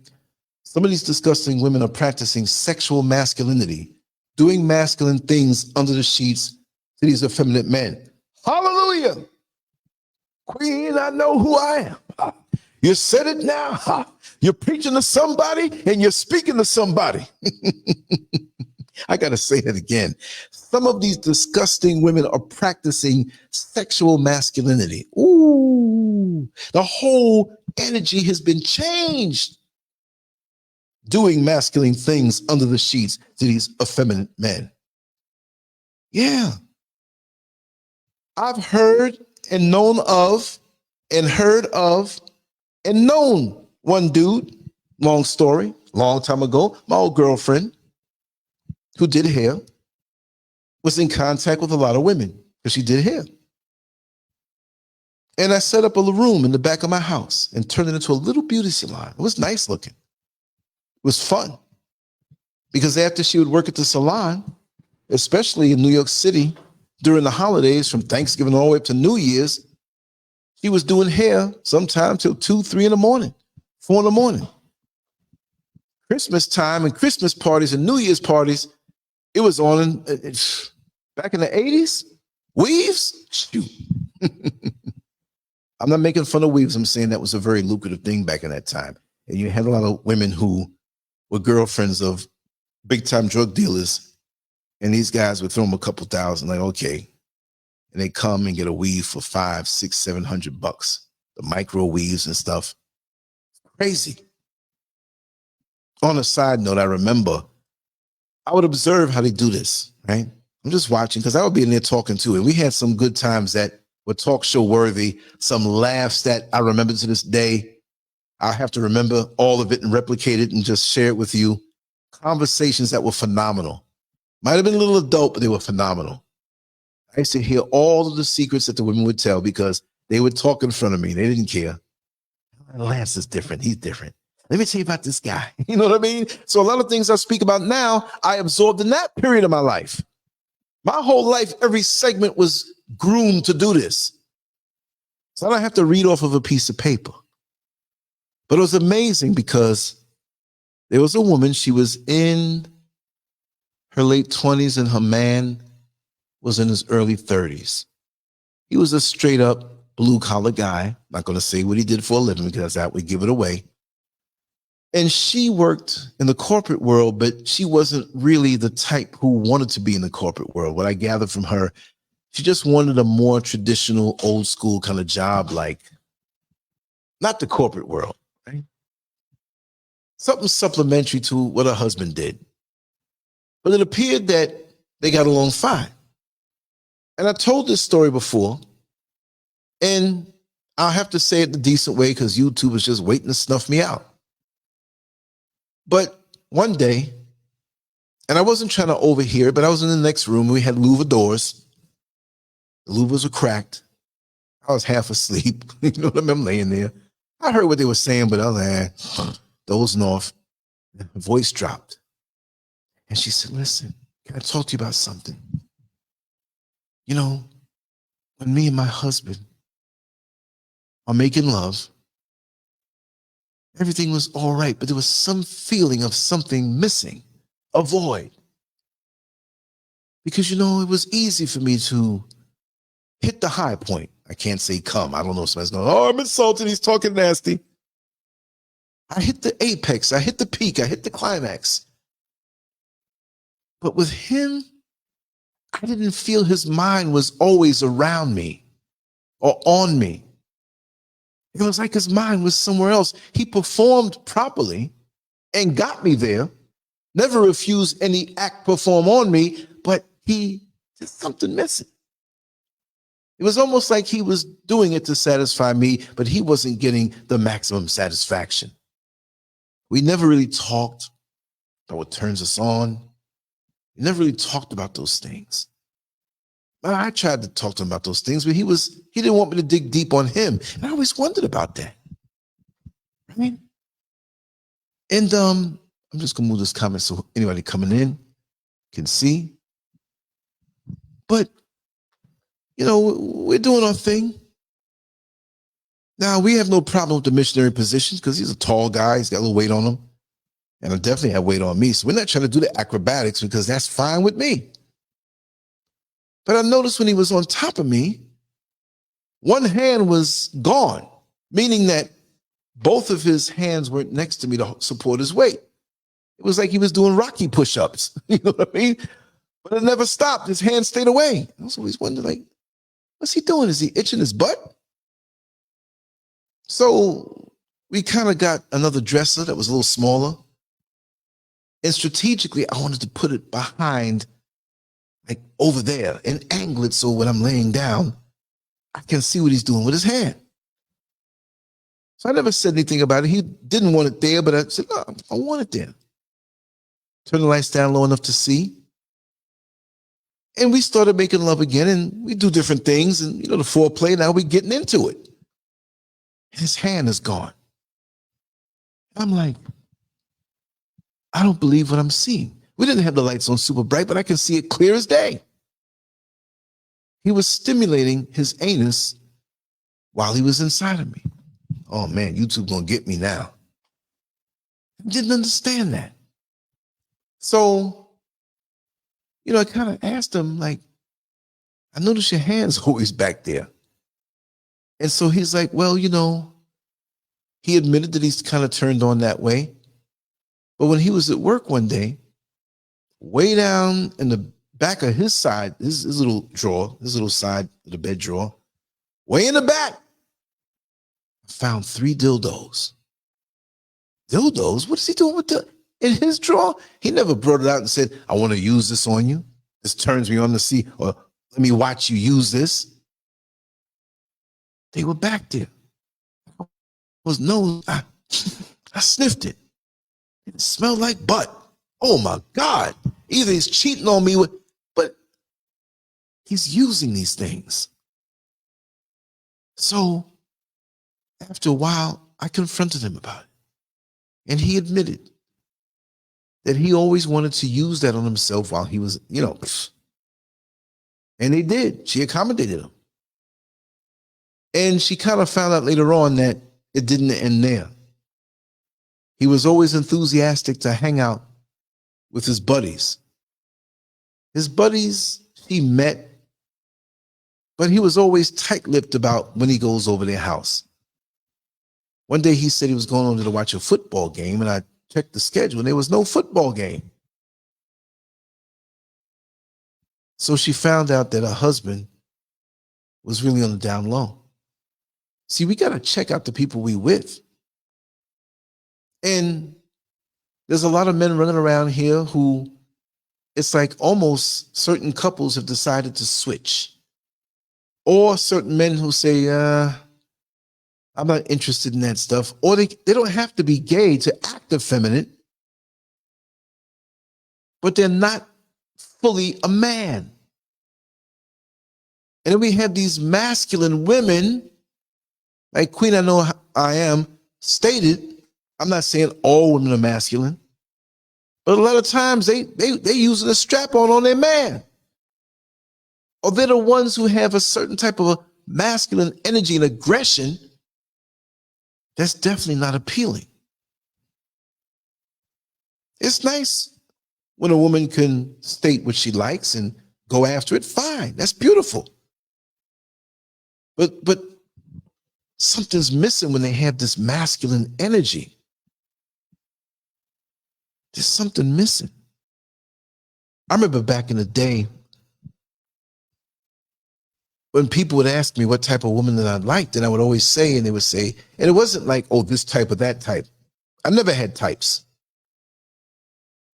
Some of these disgusting women are practicing sexual masculinity, doing masculine things under the sheets to these effeminate men. Hallelujah. Queen, I know who I am. You said it now. You're preaching to somebody and you're speaking to somebody. I got to say that again. Some of these disgusting women are practicing sexual masculinity. Ooh, the whole energy has been changed doing masculine things under the sheets to these effeminate men. Yeah. I've heard and known of and heard of and known one dude, long story, long time ago, my old girlfriend who did hair was in contact with a lot of women because she did hair. And I set up a room in the back of my house and turned it into a little beauty salon. It was nice looking. It was fun. Because after she would work at the salon, especially in New York City, during the holidays from Thanksgiving all the way up to New Year's, she was doing hair sometime till 2, 3 in the morning, 4 in the morning. Christmas time and Christmas parties and New Year's parties, it was on back in the 80s. Weaves? Shoot. I'm not making fun of weaves. I'm saying that was a very lucrative thing back in that time. And you had a lot of women who were girlfriends of big time drug dealers. And these guys would throw them a couple thousand, like, okay. And they come and get a weave for $500, $600, $700. The micro weaves and stuff. Crazy. On a side note, I remember I would observe how they do this, right? I'm just watching because I would be in there talking too. And we had some good times that were talk show worthy, some laughs that I remember to this day. I have to remember all of it and replicate it and just share it with you. Conversations that were phenomenal. Might have been a little adult, but they were phenomenal. I used to hear all of the secrets that the women would tell because they would talk in front of me. They didn't care. Lance is different. He's different. Let me tell you about this guy. You know what I mean? So a lot of things I speak about now, I absorbed in that period of my life. My whole life, every segment was groomed to do this. So I don't have to read off of a piece of paper. But it was amazing because there was a woman, she was in her late 20s and her man was in his early 30s. He was a straight up blue collar guy. I'm not going to say what he did for a living because that would give it away. And she worked in the corporate world, but she wasn't really the type who wanted to be in the corporate world. What I gathered from her, she just wanted a more traditional, old school kind of job, like not the corporate world, right? Something supplementary to what her husband did. But it appeared that they got along fine. And I told this story before, and I'll have to say it the decent way because YouTube is just waiting to snuff me out. But one day, and I wasn't trying to overhear it, but I was in the next room. We had louver doors. The louvers were cracked. I was half asleep. You know what I mean? I'm laying there. I heard what they were saying, but I was like, dozing off. Her voice dropped. And she said, listen, can I talk to you about something? You know, when me and my husband are making love, everything was all right, but there was some feeling of something missing, a void. Because, you know, it was easy for me to hit the high point. I can't say come. I don't know if somebody's going, oh, I'm insulted. He's talking nasty. I hit the apex. I hit the peak. I hit the climax. But with him, I didn't feel his mind was always around me or on me. It was like his mind was somewhere else. He performed properly and got me there. Never refused any act perform on me, but he did something missing. It was almost like he was doing it to satisfy me, but he wasn't getting the maximum satisfaction. We never really talked about what turns us on. We never really talked about those things. I tried to talk to him about those things, but he didn't want me to dig deep on him. And I always wondered about that. Right? And I'm just gonna move this comment so anybody coming in can see. But you know, we're doing our thing. Now we have no problem with the missionary positions because he's a tall guy, he's got a little weight on him. And I definitely have weight on me. So we're not trying to do the acrobatics because that's fine with me. But I noticed when he was on top of me, one hand was gone, meaning that both of his hands weren't next to me to support his weight. It was like he was doing Rocky push-ups. You know what I mean? But it never stopped. His hand stayed away. I was always wondering, like, what's he doing? Is he itching his butt? So we kind of got another dresser that was a little smaller. And strategically, I wanted to put it behind, like over there, and angle it so when I'm laying down, I can see what he's doing with his hand. So I never said anything about it. He didn't want it there, but I said, no, I want it there. Turn the lights down low enough to see. And we started making love again, and we do different things. And, the foreplay, now we're getting into it. His hand is gone. I'm like, I don't believe what I'm seeing. We didn't have the lights on super bright, but I can see it clear as day. He was stimulating his anus while he was inside of me. Oh man, YouTube gonna get me now. I didn't understand that. So, I kind of asked him, like, I notice your hand's always back there. And so he's like, well, he admitted that he's kind of turned on that way. But when he was at work one day, way down in the back of his side, his little drawer, his little side of the bed drawer, way in the back, I found 3 dildos. Dildos? What is he doing with in his drawer? He never brought it out and said, I want to use this on you. This turns me on to see, or let me watch you use this. They were back there. I sniffed it. It smelled like butt. Oh my God. Either he's cheating on me but he's using these things. So after a while, I confronted him about it. And he admitted that he always wanted to use that on himself while he was, and they did. She accommodated him. And she kind of found out later on that it didn't end there. He was always enthusiastic to hang out with his buddies. His buddies he met, but he was always tight-lipped about when he goes over their house. One day he said he was going over to watch a football game, and I checked the schedule, and there was no football game. So she found out that her husband was really on the down low. See, we got to check out the people we with. And there's a lot of men running around here who it's like almost certain couples have decided to switch. Or certain men who say, I'm not interested in that stuff. Or they don't have to be gay to act effeminate, but they're not fully a man. And then we have these masculine women, like Queen I Know I Am stated. I'm not saying all women are masculine, but a lot of times they using a strap on their man. Or they're the ones who have a certain type of a masculine energy and aggression that's definitely not appealing. It's nice when a woman can state what she likes and go after it. Fine, that's beautiful. But something's missing when they have this masculine energy. There's something missing. I remember back in the day when people would ask me what type of woman that I liked, and I would always say, and they would say, and it wasn't like, oh, this type or that type. I never had types.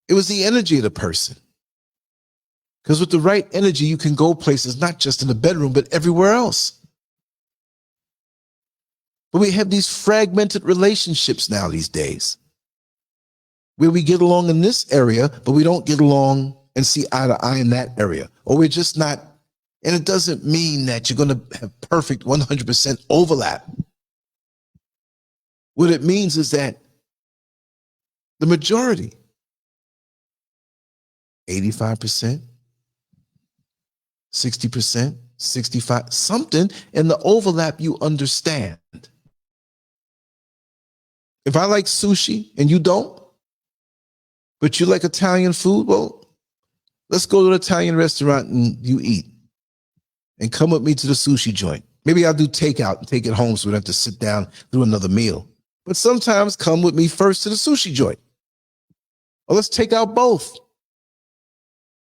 It was the energy of the person. Because with the right energy, you can go places, not just in the bedroom, but everywhere else. But we have these fragmented relationships now these days, where we get along in this area, but we don't get along and see eye to eye in that area. Or we're just not, and it doesn't mean that you're going to have perfect 100% overlap. What it means is that the majority, 85%, 60%, 65%, something in the overlap you understand. If I like sushi and you don't, but you like Italian food, well, let's go to an Italian restaurant and you eat. And come with me to the sushi joint. Maybe I'll do takeout and take it home so we don't have to sit down through another meal. But sometimes come with me first to the sushi joint. Or let's take out both.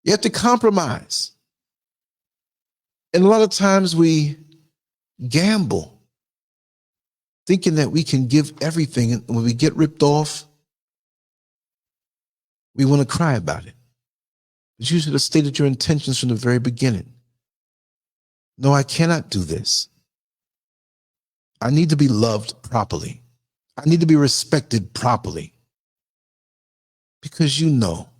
You have to compromise. And a lot of times we gamble thinking that we can give everything, and when we get ripped off, we want to cry about it. But you should have stated your intentions from the very beginning. No, I cannot do this. I need to be loved properly. I need to be respected properly. Because you know,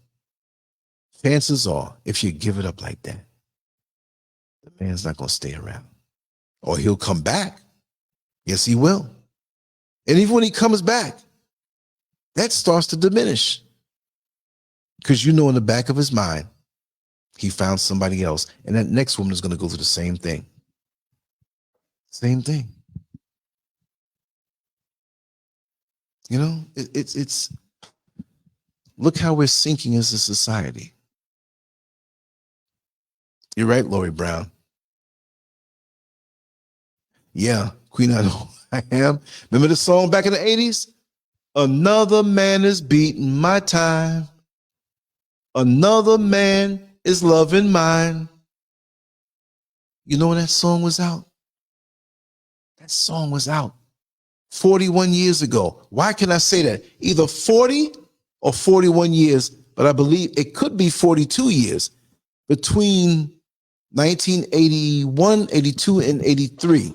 chances are, if you give it up like that, the man's not going to stay around. Or he'll come back. Yes, he will. And even when he comes back, that starts to diminish. Because you know in the back of his mind, he found somebody else. And that next woman is going to go through the same thing. Same thing. You know, it's look how we're sinking as a society. You're right, Lori Brown. Yeah, Queen, I know I am. Remember the song back in the 80s? Another man is beating my time. Another man is loving mine. You know when that song was out? That song was out 41 years ago. Why can I say that? Either 40 or 41 years, but I believe it could be 42 years between 1981, 82, and 83.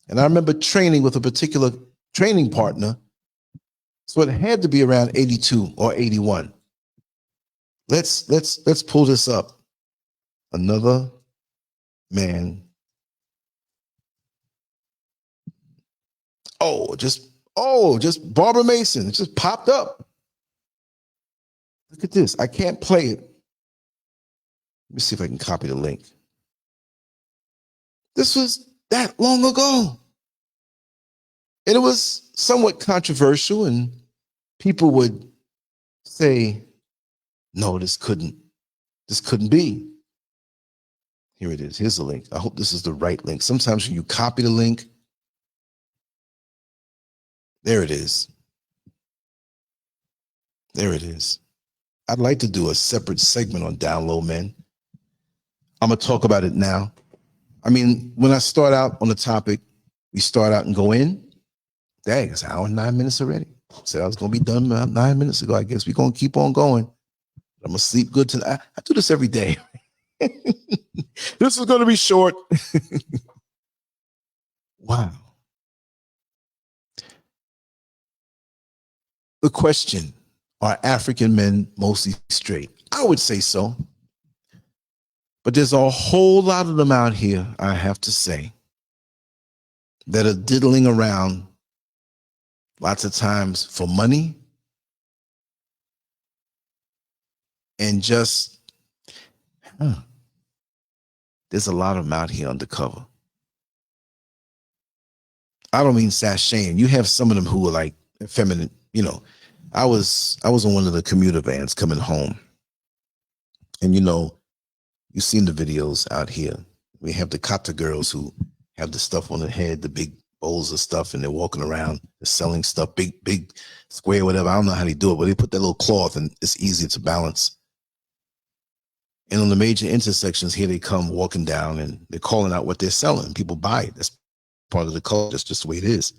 And I remember training with a particular training partner, so it had to be around 82 or 81. Let's pull this up. Another man. Just Barbara Mason. It just popped up. Look at this. I can't play it. Let me see if I can copy the link. This was that long ago. And it was somewhat controversial, and people would say, no, this couldn't be. Here it is. Here's the link. I hope this is the right link. Sometimes when you copy the link, there it is. There it is. I'd like to do a separate segment on Down Low Men. I'm going to talk about it now. I mean, when I start out on the topic, we start out and go in. Dang, it's an hour and 9 minutes already. Said I was going to be done about 9 minutes ago. I guess we're going to keep on going. I'm going to sleep good tonight. I do this every day. This is going to be short. Wow. The question, are African men mostly straight? I would say so. But there's a whole lot of them out here, I have to say, that are diddling around lots of times for money and just, there's a lot of them out here undercover. I don't mean sashaying. You have some of them who are like effeminate. You know, I was on one of the commuter vans coming home, and you know, you've seen the videos out here. We have the kata girls who have the stuff on their head, the big bowls of stuff, and they're walking around, they're selling stuff, big square, whatever. I don't know how they do it, but they put that little cloth and it's easy to balance. And on the major intersections, here they come walking down and they're calling out what they're selling. People buy it. That's part of the culture. That's just the way it is.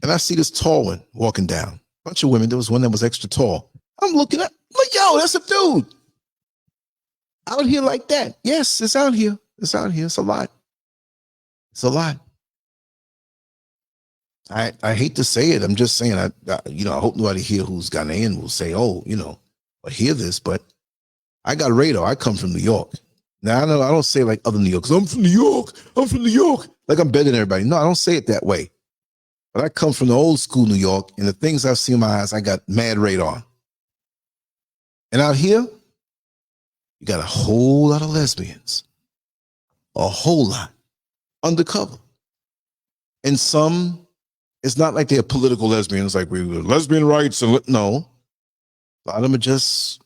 And I see this tall one walking down. Bunch of women. There was one that was extra tall. I'm looking at, like, yo, that's a dude. Out here like that. Yes, it's out here. It's out here. It's a lot. It's a lot. I hate to say it. I'm just saying, I hope nobody here who's Ghanaian will say, oh, I hear this, but I got radar. I come from New York. Now, I don't say like other New Yorkers. I'm from New York. I'm from New York. Like I'm better than everybody. No, I don't say it that way. But I come from the old school New York, and the things I've seen in my eyes, I got mad radar. And out here, you got a whole lot of lesbians. A whole lot. Undercover. And some, it's not like they're political lesbians, like we were lesbian rights. No. A lot of them are just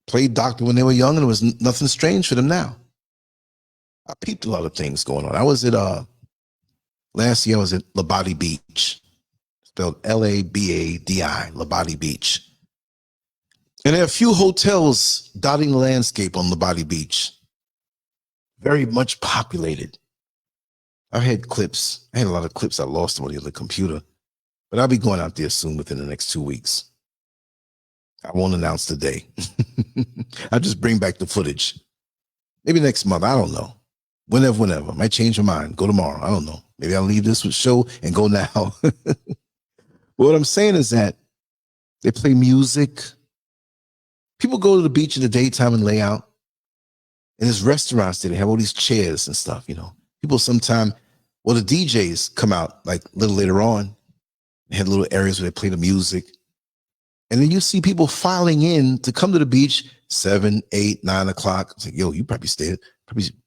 played doctor when they were young, and it was nothing strange for them now. I peeped a lot of things going on. I was at, last year I was at Labadi Beach, spelled Labadi, Labadi Beach. And there are a few hotels dotting the landscape on Labadi Beach. Very much populated. I've had clips. I had a lot of clips. I lost them on the other computer, but I'll be going out there soon within the next 2 weeks. I won't announce the day. I'll just bring back the footage. Maybe next month. I don't know. Whenever. I might change my mind. Go tomorrow. I don't know. Maybe I'll leave this show and go now. But what I'm saying is that they play music. People go to the beach in the daytime and lay out. And there's restaurants there. They have all these chairs and stuff, you know. People sometimes, well, the DJs come out like a little later on. They have little areas where they play the music. And then you see people filing in to come to the beach 7, 8, 9 o'clock. It's like, yo, you probably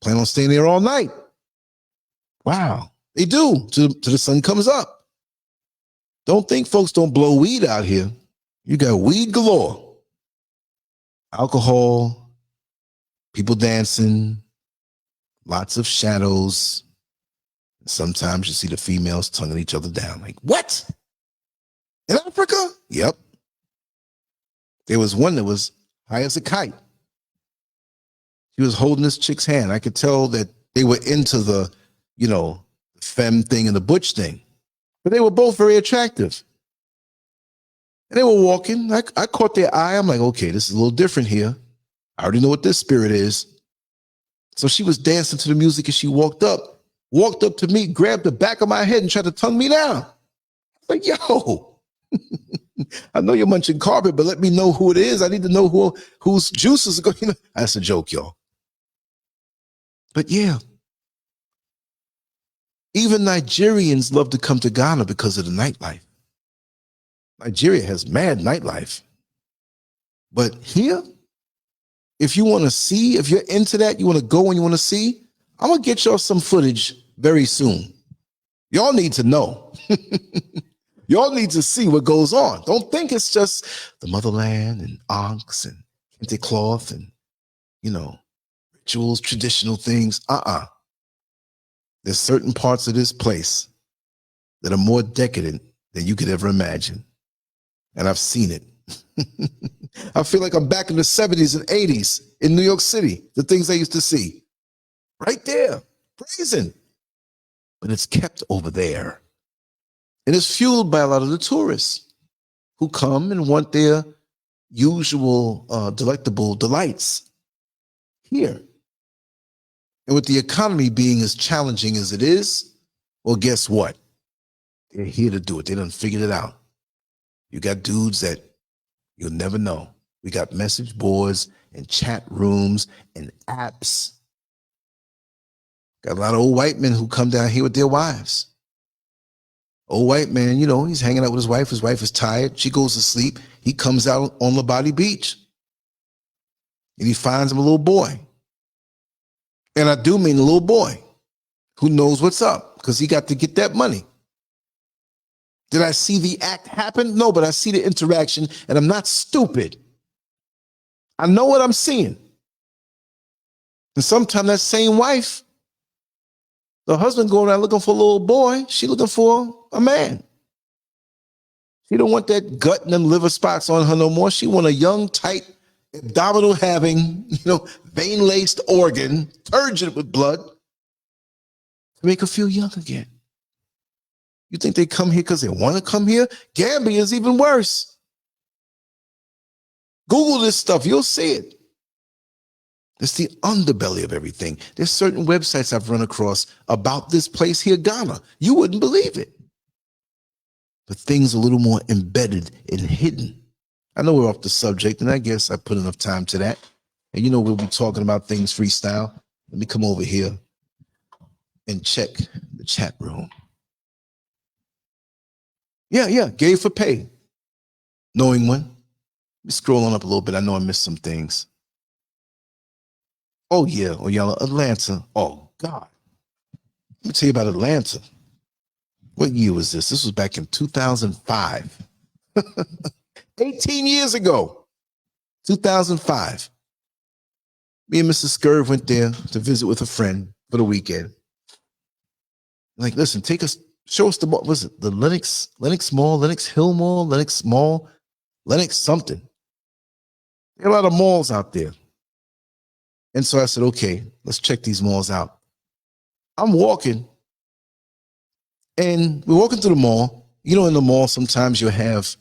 plan on staying there all night. Wow. They do till the sun comes up. Don't think folks don't blow weed out here. You got weed galore. Alcohol, people dancing, lots of shadows. Sometimes you see the females tonguing each other down. Like, what? In Africa? Yep. There was one that was high as a kite. He was holding this chick's hand. I could tell that they were into the, you know, femme thing and the butch thing. But they were both very attractive. And they were walking. I caught their eye. I'm like, okay, this is a little different here. I already know what this spirit is. So she was dancing to the music and she walked up to me, grabbed the back of my head and tried to tongue me down. Like, yo, I know you're munching carpet, but let me know who it is. I need to know whose juices are going. You know, that's a joke, y'all. But yeah, even Nigerians love to come to Ghana because of the nightlife. Nigeria has mad nightlife. But here, if you want to see, if you're into that, you want to go and you want to see, I'm going to get y'all some footage very soon. Y'all need to know. Y'all need to see what goes on. Don't think it's just the motherland and ankhs and kente cloth and, you know, rituals, traditional things. There's certain parts of this place that are more decadent than you could ever imagine. And I've seen it. I feel like I'm back in the 70s and 80s in New York City, the things I used to see. Right there, praising. But it's kept over there. And it's fueled by a lot of the tourists who come and want their usual delectable delights here. And with the economy being as challenging as it is, well, guess what? They're here to do it. They done figured it out. You got dudes that you'll never know. We got message boards and chat rooms and apps. Got a lot of old white men who come down here with their wives. Old white man, you know, he's hanging out with his wife. His wife is tired. She goes to sleep. He comes out on Labadi Beach. And he finds him a little boy. And I do mean a little boy who knows what's up because he got to get that money. Did I see the act happen? No, but I see the interaction and I'm not stupid. I know what I'm seeing. And sometimes that same wife, the husband going around looking for a little boy, she looking for a man. She don't want that gut and them liver spots on her no more. She want a young, tight, abdominal having, you know, vein-laced organ, turgid with blood, to make her feel young again. You think they come here because they want to come here? Gambia is even worse. Google this stuff, you'll see it. It's the underbelly of everything. There's certain websites I've run across about this place here, Ghana. You wouldn't believe it. But things a little more embedded and hidden. I know we're off the subject, and I guess I put enough time to that. And you know we'll be talking about things freestyle. Let me come over here and check the chat room. Yeah, gave for pay. Knowing when. Let me scroll on up a little bit. I know I missed some things. Oh, yeah. Oh, y'all, Atlanta. Oh, God. Let me tell you about Atlanta. What year was this? This was back in 2005. 18 years ago. 2005. Me and Mrs. SCURV went there to visit with a friend for the weekend. Like, listen, take us, show us the mall. Was it the Lenox Mall, Lenox Hill Mall, Lenox Mall, Lenox something? There are a lot of malls out there. And so I said, okay, let's check these malls out. I'm walking And we're walking through the mall. You know, in the mall, sometimes you have,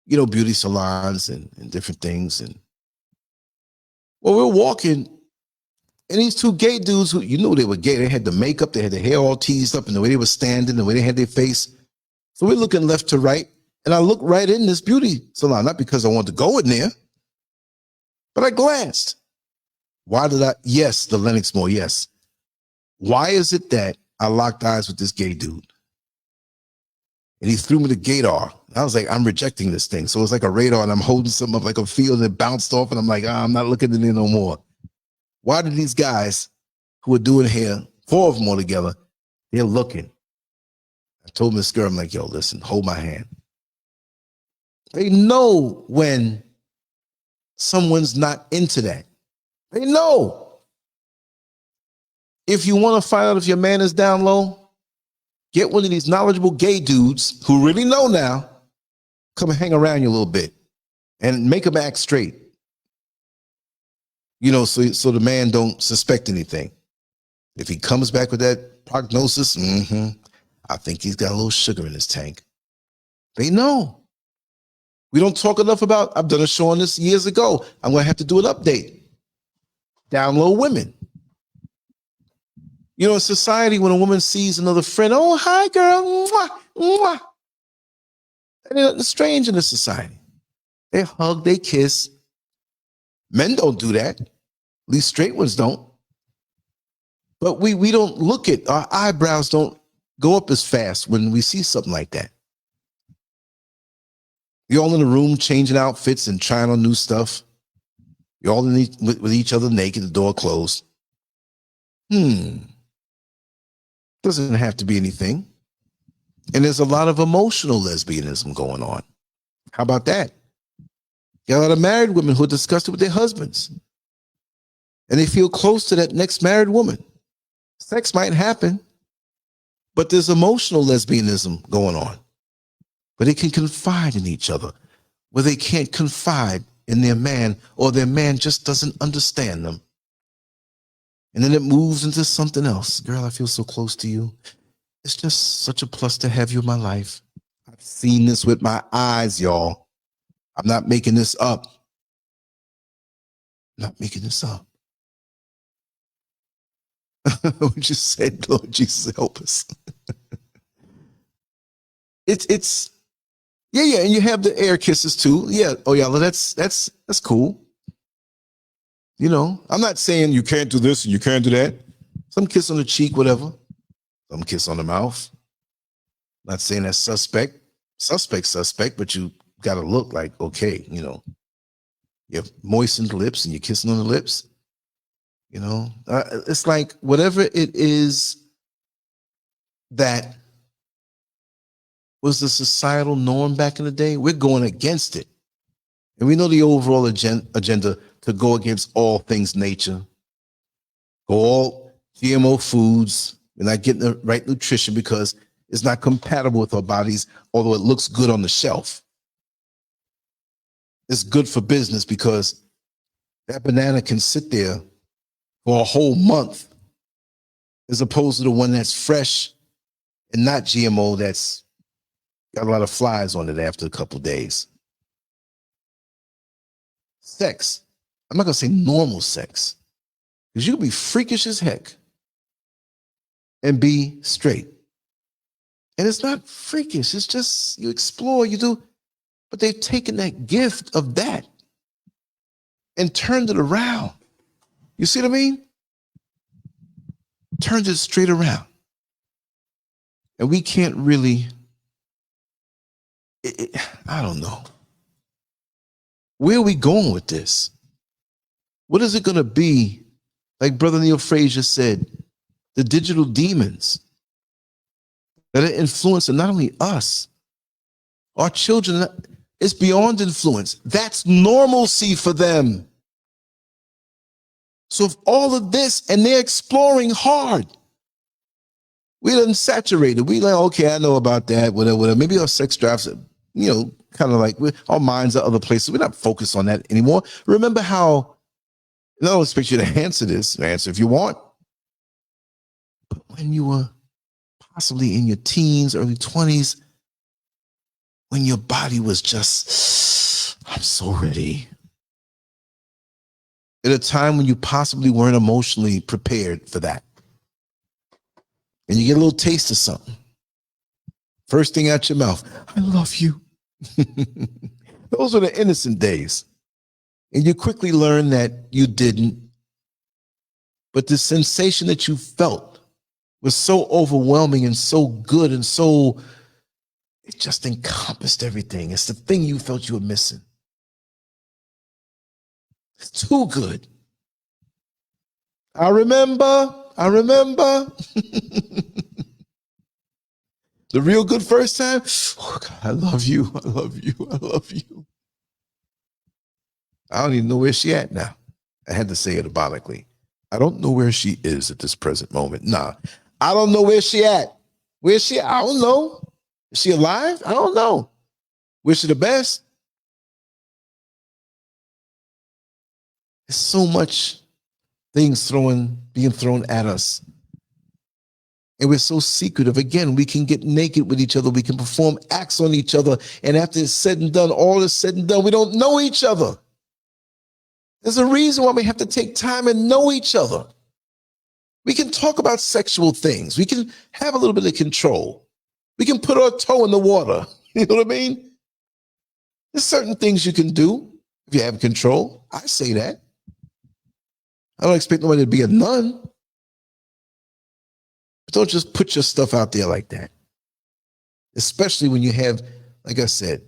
you know, beauty salons and different things. And well, we're walking, and these two gay dudes who, you knew they were gay, they had the makeup, they had their hair all teased up, and the way they were standing, the way they had their face. So we're looking left to right, and I look right in this beauty salon, not because I wanted to go in there, but I glanced. Why did I? Yes, the Lenox Mall, yes. Why is it that I locked eyes with this gay dude? And he threw me the gaydar. I was like, I'm rejecting this thing. So it's like a radar, and I'm holding something up like a field, and it bounced off, and I'm like, I'm not looking in there no more. Why did these guys who are doing hair, 4 of them all together, they're looking? I told Miss Scurv, I'm like, yo, listen, hold my hand. They know when someone's not into that. They know. If you want to find out if your man is down low, get one of these knowledgeable gay dudes who really know now, come and hang around you a little bit and make them act straight. You know, so the man don't suspect anything. If he comes back with that prognosis, I think he's got a little sugar in his tank. They know. We don't talk enough about, I've done a show on this years ago. I'm going to have to do an update. Down low women. You know, in society, when a woman sees another friend, oh, hi, girl. Mwah, mwah. And there's nothing strange in this society. They hug, they kiss. Men don't do that. At least straight ones don't. But we don't look at, our eyebrows don't go up as fast when we see something like that. You're all in the room changing outfits and trying on new stuff. You're all with each other naked, the door closed. Doesn't have to be anything. And there's a lot of emotional lesbianism going on. How about that? You got a lot of married women who are disgusted with their husbands. And they feel close to that next married woman. Sex might happen, but there's emotional lesbianism going on. But they can confide in each other, where they can't confide in their man, or their man just doesn't understand them. And then it moves into something else. Girl, I feel so close to you. It's just such a plus to have you in my life. I've seen this with my eyes, y'all. I'm not making this up. I'm not making this up. What you said, Lord Jesus, help us. It's yeah, and you have the air kisses too. Yeah, oh yeah, that's cool. You know, I'm not saying you can't do this and you can't do that. Some kiss on the cheek, whatever. Some kiss on the mouth. Not saying that's suspect, but you got to look like, okay, you know, you have moistened lips and you're kissing on the lips. You know, it's like whatever it is that was the societal norm back in the day, we're going against it. And we know the overall agenda to go against all things nature, go all GMO foods. We're not getting the right nutrition because it's not compatible with our bodies, although it looks good on the shelf. It's good for business because that banana can sit there for a whole month as opposed to the one that's fresh and not GMO that's got a lot of flies on it after a couple of days. Sex. I'm not going to say normal sex, because you can be freakish as heck and be straight. And it's not freakish. It's just you explore, you do. But they've taken that gift of that and turned it around. You see what I mean? Turned it straight around. And we can't really, I don't know. Where are we going with this? What is it going to be? Like Brother Neil Frazier said, the digital demons that are influencing not only us, our children. It's beyond influence. That's normalcy for them. So if all of this, and they're exploring hard, we done saturated. We like, okay, I know about that, whatever. Maybe our sex drives, you know, kind of like our minds are other places. We're not focused on that anymore. Remember how, I don't expect you to answer this, answer if you want. But when you were possibly in your teens, early 20s, when your body was just, I'm so ready. At a time when you possibly weren't emotionally prepared for that. And you get a little taste of something. First thing out your mouth, I love you. Those were the innocent days. And you quickly learn that you didn't. But the sensation that you felt was so overwhelming and so good and so, it just encompassed everything. It's the thing you felt you were missing. It's too good. I remember. The real good first time, oh God, I love you. I don't even know where she at now. I had to say it ironically. I don't know where she is at this present moment. Nah, I don't know where she at. Where's she? I don't know. Is she alive? I don't know. Wish her the best. There's so much things being thrown at us. And we're so secretive. Again, we can get naked with each other. We can perform acts on each other. And after it's said and done, all is said and done, we don't know each other. There's a reason why we have to take time and know each other. We can talk about sexual things. We can have a little bit of control. We can put our toe in the water. You know what I mean? There's certain things you can do if you have control. I say that. I don't expect nobody to be a nun. But don't just put your stuff out there like that. Especially when you have, like I said,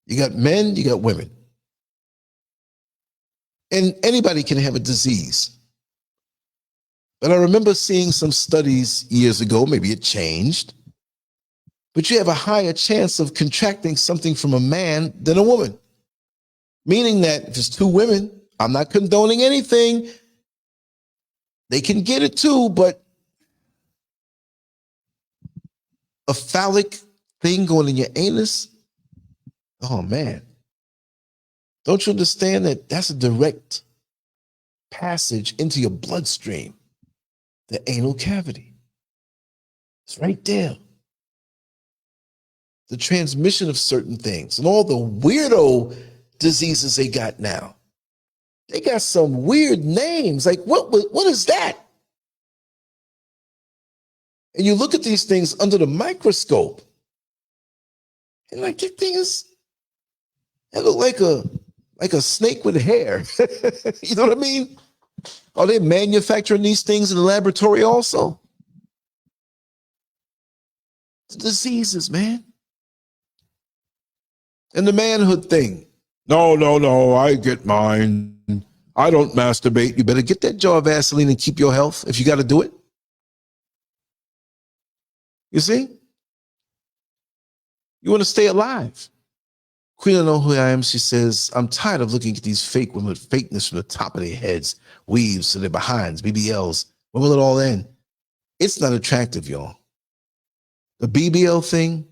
you got men, you got women. And anybody can have a disease. But I remember seeing some studies years ago, maybe it changed, but you have a higher chance of contracting something from a man than a woman. Meaning that if it's two women, I'm not condoning anything. They can get it too, but a phallic thing going in your anus, oh man. Don't you understand that that's a direct passage into your bloodstream? The anal cavity. It's right there. The transmission of certain things and all the weirdo diseases they got now. They got some weird names. Like, what is that? And you look at these things under the microscope, and like, that thing is, it look like a snake with hair. You know what I mean? Are they manufacturing these things in the laboratory also? The diseases, man. And the manhood thing. No, I get mine. I don't masturbate. You better get that jar of Vaseline and keep your health if you got to do it. You see? You want to stay alive. Queen, I know who I am. She says, I'm tired of looking at these fake women with fakeness from the top of their heads, weaves to their behinds, BBLs. When will it all end? It's not attractive, y'all. The BBL thing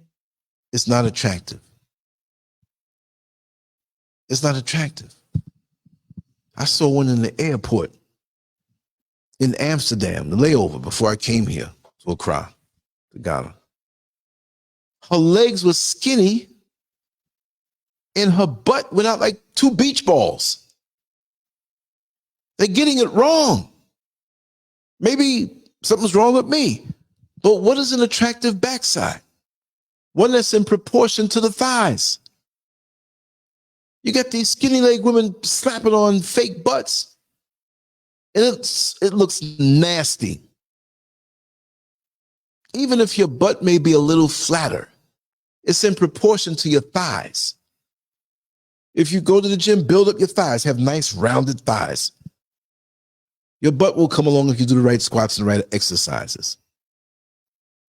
is not attractive. It's not attractive. I saw one in the airport in Amsterdam, the layover before I came here to Accra, to Ghana. Her legs were skinny and her butt went out like two beach balls. They're getting it wrong. Maybe something's wrong with me. But what is an attractive backside? One that's in proportion to the thighs. You got these skinny leg women slapping on fake butts. And it looks nasty. Even if your butt may be a little flatter, it's in proportion to your thighs. If you go to the gym, build up your thighs, have nice rounded thighs. Your butt will come along if you do the right squats and the right exercises.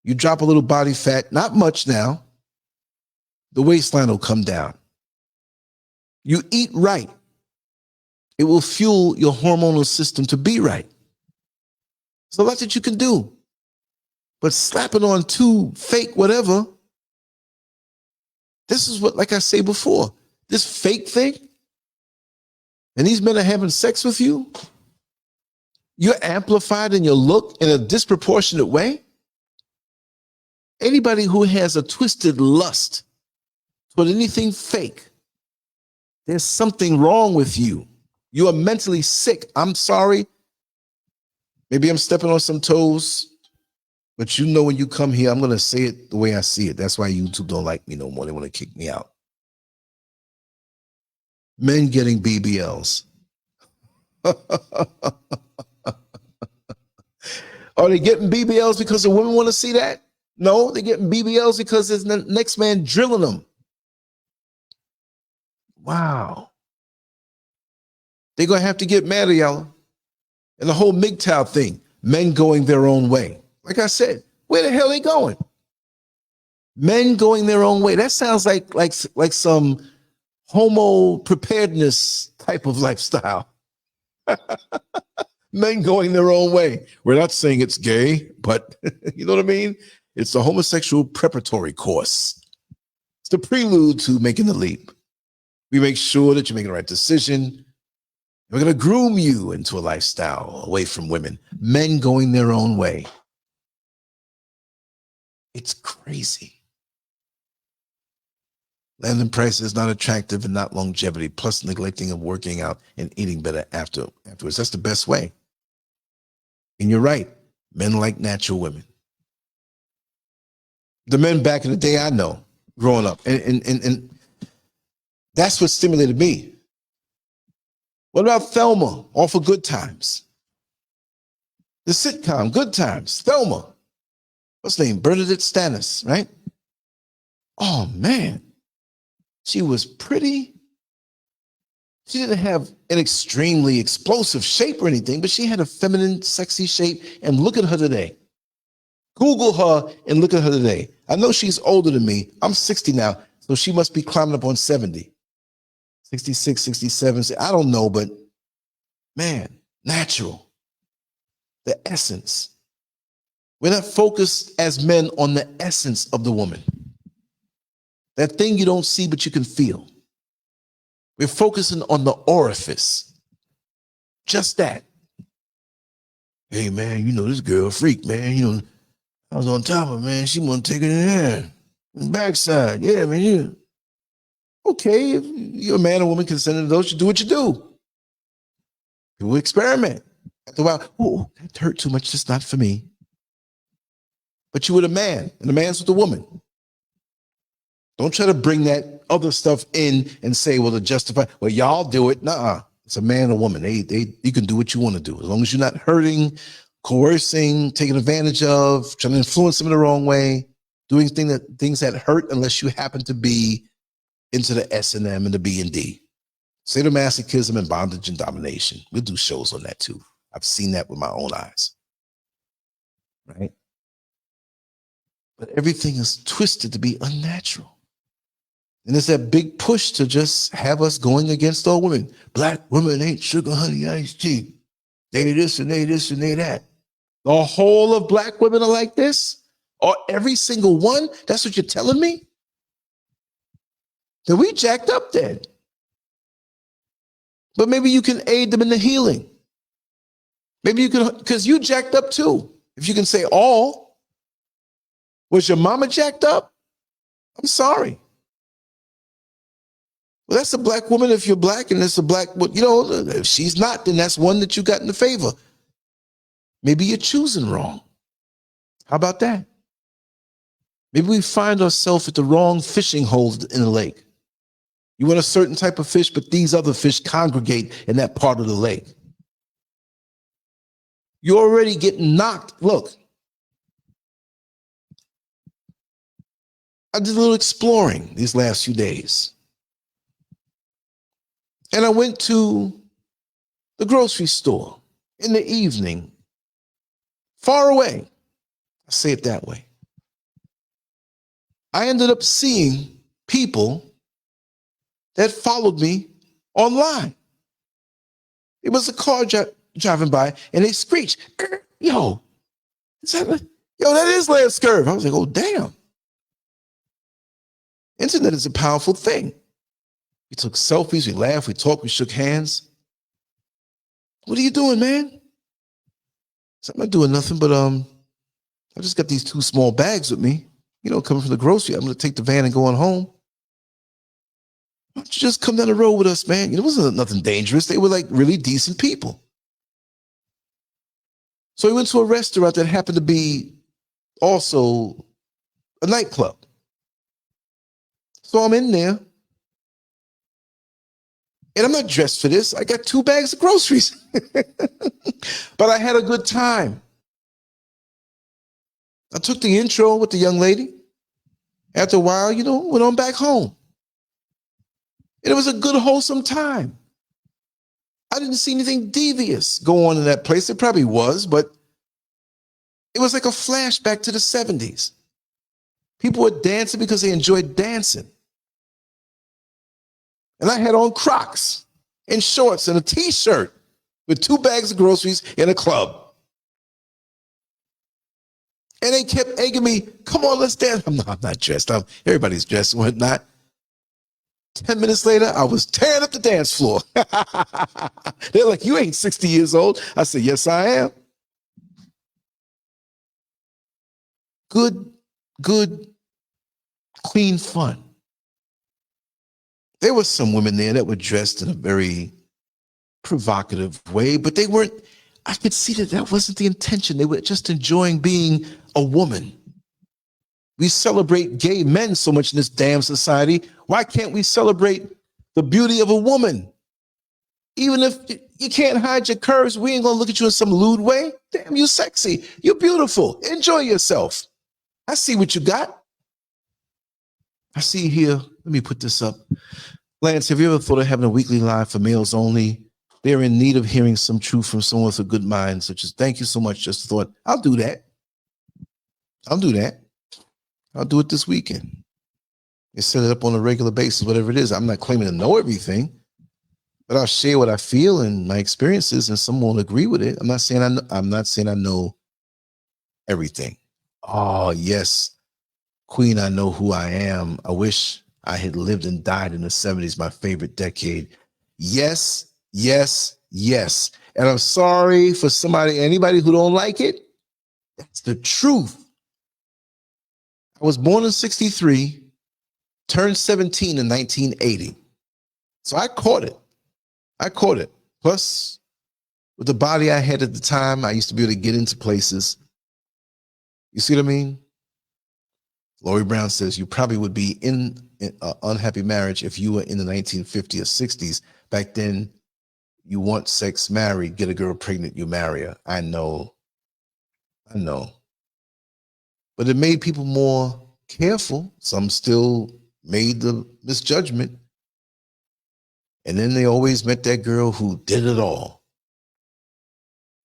You drop a little body fat, not much now. The waistline will come down. You eat right. It will fuel your hormonal system to be right. There's a lot that you can do. But slapping on two fake whatever, this is what, like I say before, this fake thing, and these men are having sex with you, you're amplified in your look in a disproportionate way. Anybody who has a twisted lust toward anything fake, there's something wrong with you. You are mentally sick. I'm sorry. Maybe I'm stepping on some toes, but you know when you come here, I'm going to say it the way I see it. That's why YouTube don't like me no more. They want to kick me out. Men getting BBLs. Are they getting BBLs because the women want to see that? No, they're getting BBLs because there's the next man drilling them. Wow. They're going to have to get mad at y'all. And the whole MGTOW thing, men going their own way. Like I said, where the hell are they going? Men going their own way. That sounds like some homo preparedness type of lifestyle. Men going their own way. We're not saying it's gay, but you know what I mean? It's a homosexual preparatory course. It's the prelude to making the leap. We make sure that you're making the right decision. We're going to groom you into a lifestyle away from women. Men going their own way. It's crazy. Landing price is not attractive and not longevity, plus neglecting of working out and eating better afterwards. That's the best way. And you're right. Men like natural women. The men back in the day I know, growing up, and that's what stimulated me. What about Thelma, off of Good Times? The sitcom, Good Times, Thelma. What's her name? Bernadette Stannis, right? Oh, man. She was pretty. She didn't have an extremely explosive shape or anything, but she had a feminine, sexy shape. And look at her today. Google her and look at her today. I know she's older than me. I'm 60 now, so she must be climbing up on 70. 66, 67. I don't know, but man, natural. The essence. We're not focused as men on the essence of the woman. That thing you don't see, but you can feel. We're focusing on the orifice. Just that. Hey, man, you know, this girl a freak, man. You know, I was on top of her, man. She want to take it in there. Backside. Yeah, man, you. Okay, if you're a man or woman consenting to those, you do what you do. People experiment. After a while, oh, that hurt too much. That's not for me. But you with a man, and the man's with a woman. Don't try to bring that other stuff in and say, well, to justify, well, y'all do it. Nuh-uh. It's a man or woman. You can do what you want to do. As long as you're not hurting, coercing, taking advantage of, trying to influence them in the wrong way, doing things that hurt unless you happen to be into the S&M and the B and D. Sadomasochism and bondage and domination. We'll do shows on that too. I've seen that with my own eyes. Right? But everything is twisted to be unnatural. And there's that big push to just have us going against all women. Black women ain't sugar, honey, iced tea. They this and they this and they that. The whole of black women are like this? Or every single one? That's what you're telling me? Then we jacked up then. But maybe you can aid them in the healing. Maybe you can, because you jacked up too. If you can say all. Was your mama jacked up? I'm sorry. Well, that's a black woman if you're black, and it's a black, you know, if she's not, then that's one that you got in the favor. Maybe you're choosing wrong. How about that? Maybe we find ourselves at the wrong fishing holes in the lake. You want a certain type of fish, but these other fish congregate in that part of the lake. You're already getting knocked. Look, I did a little exploring these last few days. And I went to the grocery store in the evening, far away. I say it that way. I ended up seeing people that followed me online. It was a car driving by, and they screeched, yo, that is Lancescurv. I was like, oh, damn. Internet is a powerful thing. We took selfies, we laughed, we talked, we shook hands. What are you doing, man? So I'm not doing nothing, but I just got these 2 small bags with me. coming from the grocery, I'm going to take the van and go on home. Why don't you just come down the road with us, man? It wasn't nothing dangerous. They were like really decent people. So we went to a restaurant that happened to be also a nightclub. So I'm in there, and I'm not dressed for this. I got 2 bags of groceries, but I had a good time. I took the intro with the young lady. After a while, went on back home. And it was a good, wholesome time. I didn't see anything devious go on in that place. It probably was, but it was like a flashback to the 70s. People were dancing because they enjoyed dancing. And I had on Crocs and shorts and a t-shirt with 2 bags of groceries in a club. And they kept egging me, come on, let's dance. I'm not dressed. Everybody's dressed and whatnot. 10 minutes later, I was tearing up the dance floor. They're like, you ain't 60 years old. I said, yes, I am. Good, clean fun. There were some women there that were dressed in a very provocative way, but they weren't. I could see that wasn't the intention. They were just enjoying being a woman. We celebrate gay men so much in this damn society. Why can't we celebrate the beauty of a woman? Even if you can't hide your curves, we ain't gonna look at you in some lewd way. Damn, you sexy. You're beautiful. Enjoy yourself. I see what you got. I see here. Let me put this up. Lance, have you ever thought of having a weekly live for males only? They're in need of hearing some truth from someone with a good mind, such as, thank you so much. Just thought, I'll do that. I'll do it this weekend. You set it up on a regular basis, whatever it is. I'm not claiming to know everything, but I'll share what I feel and my experiences, and someone will agree with it. I'm not saying I know everything. Oh, yes. Queen, I know who I am. I wish I had lived and died in the 70s, my favorite decade. Yes. And I'm sorry for anybody who don't like it. That's the truth. I was born in 63, turned 17 in 1980. So I caught it. Plus, with the body I had at the time, I used to be able to get into places. You see what I mean? Lori Brown says, you probably would be in an unhappy marriage if you were in the 1950s or 60s. Back then, you want sex, marry, get a girl pregnant, you marry her. I know. But it made people more careful. Some still made the misjudgment. And then they always met that girl who did it all.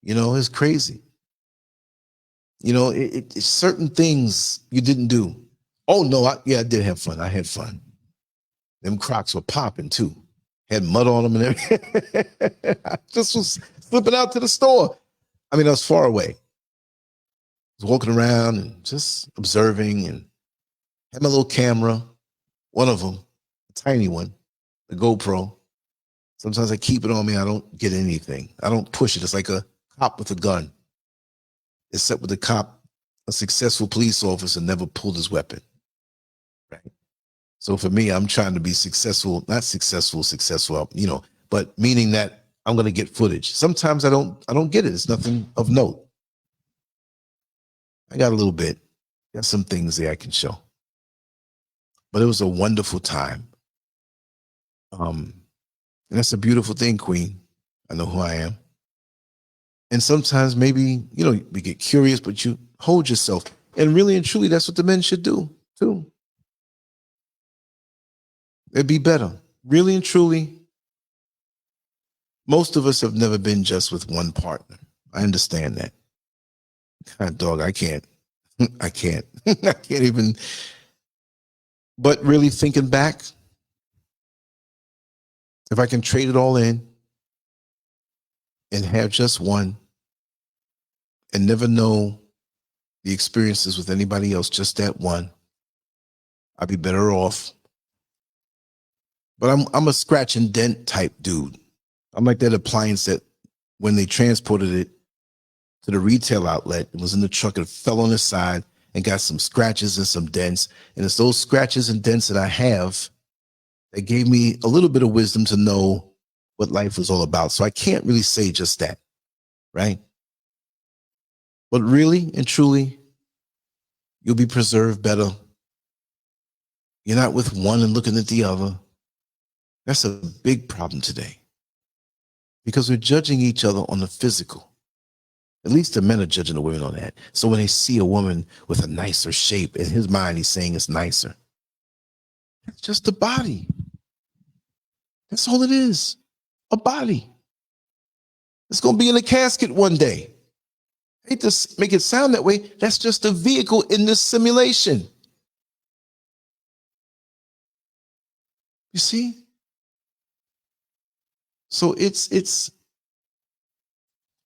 It's crazy. It's certain things you didn't do. Oh, no, I did have fun. I had fun. Them Crocs were popping, too. Had mud on them and everything. I just was slipping out to the store. I was far away. I was walking around and just observing, and had my little camera, one of them, a tiny one, the GoPro. Sometimes I keep it on me. I don't get anything. I don't push it. It's like a cop with a gun. Except with the cop, a successful police officer never pulled his weapon. Right? So for me, I'm trying to be successful, not successful, but meaning that I'm going to get footage. Sometimes I don't get it. It's nothing of note. I got a little bit. Got some things there I can show. But it was a wonderful time. And that's a beautiful thing, Queen. I know who I am. And sometimes maybe, we get curious, but you hold yourself. And really and truly, that's what the men should do, too. It'd be better. Really and truly, most of us have never been just with one partner. I understand that. God, dog, I can't. I can't even. But really thinking back, if I can trade it all in and have just one and never know the experiences with anybody else, just that one, I'd be better off. But I'm a scratch and dent type dude. I'm like that appliance that when they transported it to the retail outlet, it was in the truck, it fell on its side, and got some scratches and some dents. And it's those scratches and dents that I have that gave me a little bit of wisdom to know what life was all about. So I can't really say just that, right? But really and truly, you'll be preserved better. You're not with one and looking at the other. That's a big problem today because we're judging each other on the physical. At least the men are judging the women on that. So when they see a woman with a nicer shape, in his mind, he's saying it's nicer. It's just the body. That's all it is. A body. It's going to be in a casket one day. I hate to make it sound that way. That's just a vehicle in this simulation. You see? So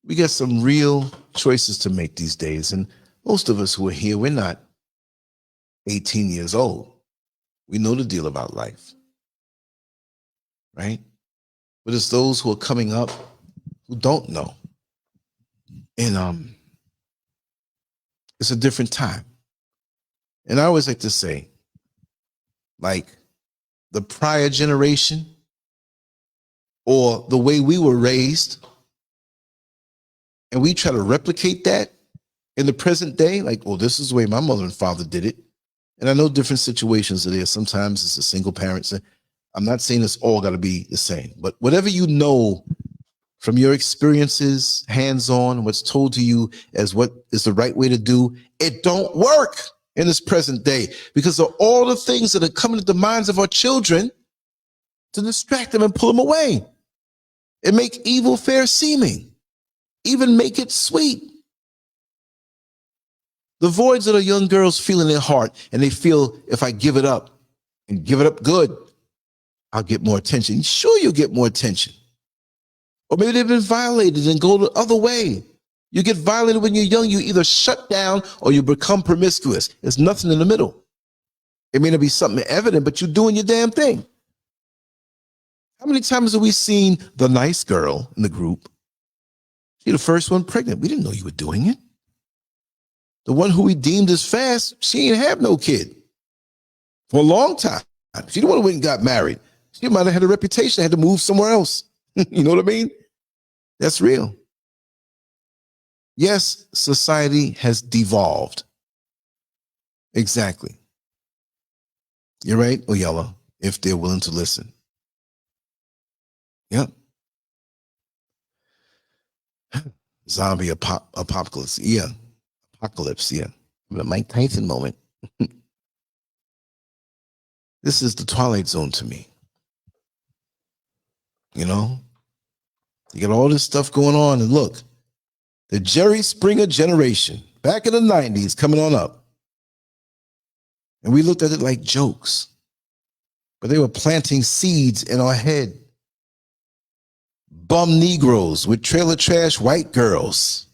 we got some real choices to make these days. And most of us who are here, we're not 18 years old. We know the deal about life, right? But it's those who are coming up who don't know. And it's a different time. And I always like to say, like the prior generation or the way we were raised, and we try to replicate that in the present day, like, well, this is the way my mother and father did it. And I know different situations are there. Sometimes it's a single parent. I'm not saying it's all got to be the same, but whatever you know from your experiences, hands-on, what's told to you as what is the right way to do, it don't work in this present day because of all the things that are coming to the minds of our children to distract them and pull them away and make evil fair seeming. Even make it sweet. The voids that a young girls feel in their heart, and they feel if I give it up and give it up good, I'll get more attention. Sure, you'll get more attention. Or maybe they've been violated and go the other way. You get violated when you're young, you either shut down or you become promiscuous. There's nothing in the middle. It may not be something evident, but you're doing your damn thing. How many times have we seen the nice girl in the group? You're the first one pregnant. We didn't know you were doing it. The one who we deemed as fast, she ain't have no kid for a long time. She the one who went and got married. She might have had a reputation, had to move somewhere else. You know what I mean? That's real. Yes, society has devolved. Exactly. You're right, Oyella, if they're willing to listen. Yep. Zombie apocalypse. Yeah. Apocalypse. Yeah. The Mike Tyson moment. This is the Twilight Zone to me. You know, you got all this stuff going on, and look, the Jerry Springer generation back in the 90s coming on up. And we looked at it like jokes, but they were planting seeds in our head. Bum Negroes with trailer trash white girls.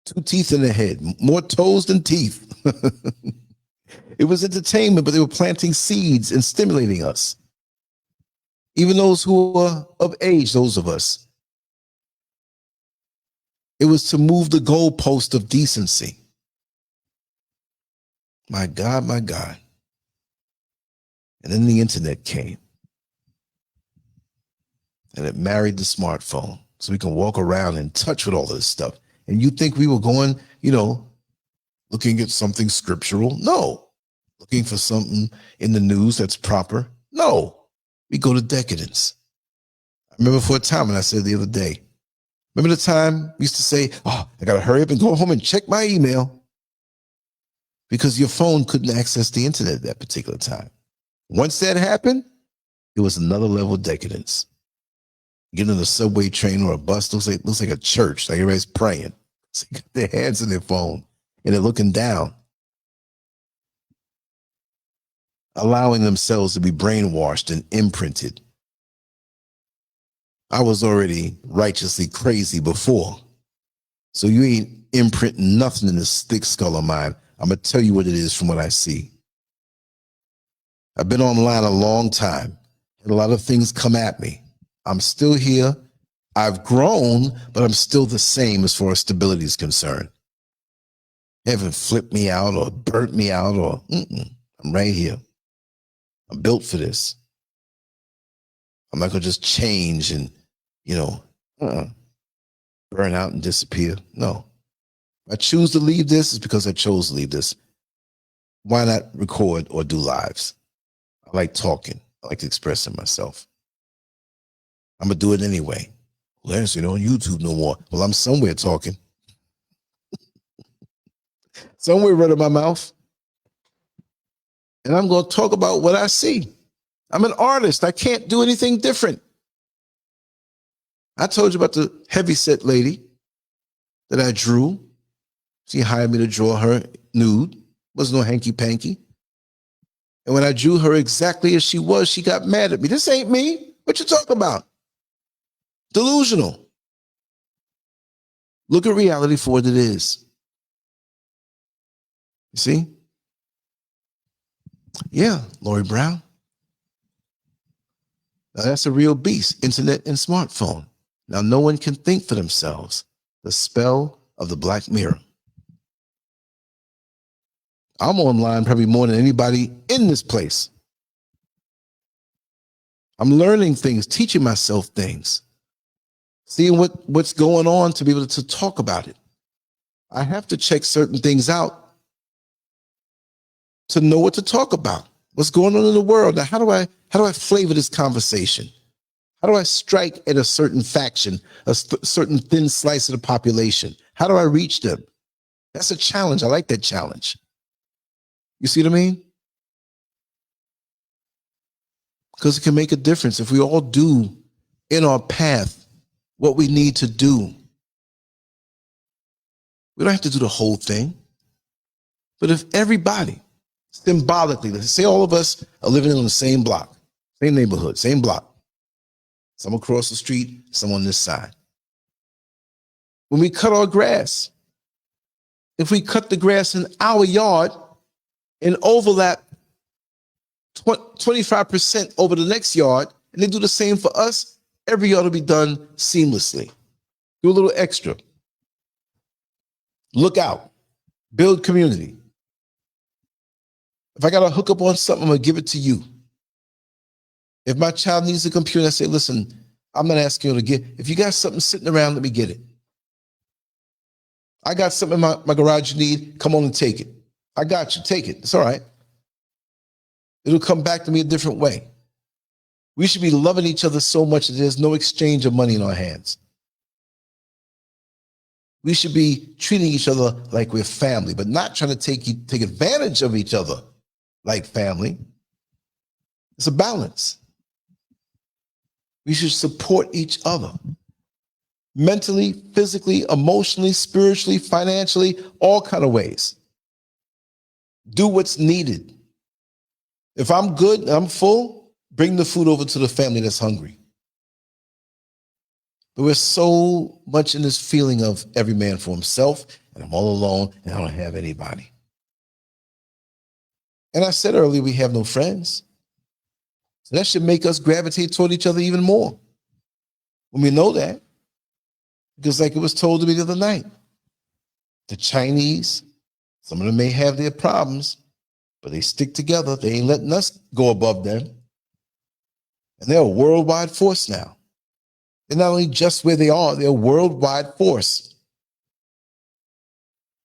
2 teeth in their head, more toes than teeth. It was entertainment, but they were planting seeds and stimulating us. Even those who were of age, those of us. It was to move the goalpost of decency. My God, my God. And then the internet came. And it married the smartphone. So we can walk around and touch with all this stuff. And you think we were going, you know, looking at something scriptural? No. Looking for something in the news that's proper? No. We go to decadence. I remember for a time when I said the other day, remember the time we used to say, oh, I got to hurry up and go home and check my email because your phone couldn't access the internet at that particular time. Once that happened, it was another level of decadence. Getting on a subway train or a bus looks like a church, like everybody's praying. So they got their hands in their phone and they're looking down, allowing themselves to be brainwashed and imprinted. I was already righteously crazy before. So you ain't imprinting nothing in this thick skull of mine. I'm going to tell you what it is from what I see. I've been online a long time, and a lot of things come at me. I'm still here. I've grown, but I'm still the same as far as stability is concerned. haven't flipped me out or burnt me out or I'm right here. I'm built for this. I'm not going to just change and, burn out and disappear. No. If I choose to leave this, it's because I chose to leave this. Why not record or do lives? I like talking. I like expressing myself. I'm going to do it anyway. Lance, on YouTube no more. Well, I'm somewhere talking. Somewhere running my mouth. And I'm going to talk about what I see. I'm an artist. I can't do anything different. I told you about the heavyset lady that I drew. She hired me to draw her nude. Wasn't no hanky-panky. And when I drew her exactly as she was, she got mad at me. This ain't me. What you talking about? Delusional. Look at reality for what it is. You see? Yeah, Lori Brown. Now that's a real beast, internet and smartphone. Now no one can think for themselves. The spell of the Black Mirror. I'm online probably more than anybody in this place. I'm learning things, teaching myself things, seeing what's going on to be able to talk about it. I have to check certain things out to know what to talk about. What's going on in the world? Now, how do I flavor this conversation? How do I strike at a certain faction, a certain thin slice of the population? How do I reach them? That's a challenge. I like that challenge. You see what I mean? Because it can make a difference if we all do in our path what we need to do. We don't have to do the whole thing. But if everybody, symbolically, let's say all of us are living on the same block, same neighborhood, same block. Some across the street, some on this side. When we cut our grass, if we cut the grass in our yard and overlap 25% over the next yard, and they do the same for us, every yard will be done seamlessly. Do a little extra. Look out. Build community. If I got to hook up on something, I'm going to give it to you. If my child needs a computer, I say, listen, I'm not asking you to get, if you got something sitting around, let me get it. I got something in my garage you need, come on and take it. I got you, take it, it's all right. It'll come back to me a different way. We should be loving each other so much that there's no exchange of money in our hands. We should be treating each other like we're family, but not trying to take advantage of each other like family. It's a balance. We should support each other. Mentally, physically, emotionally, spiritually, financially, all kind of ways. Do what's needed. If I'm good and I'm full, bring the food over to the family that's hungry. But we're so much in this feeling of every man for himself, and I'm all alone, and I don't have anybody. And I said earlier, we have no friends. So that should make us gravitate toward each other even more. When we know that, because like it was told to me the other night, the Chinese, some of them may have their problems, but they stick together. They ain't letting us go above them. And they're a worldwide force now. They're not only just where they are, they're a worldwide force.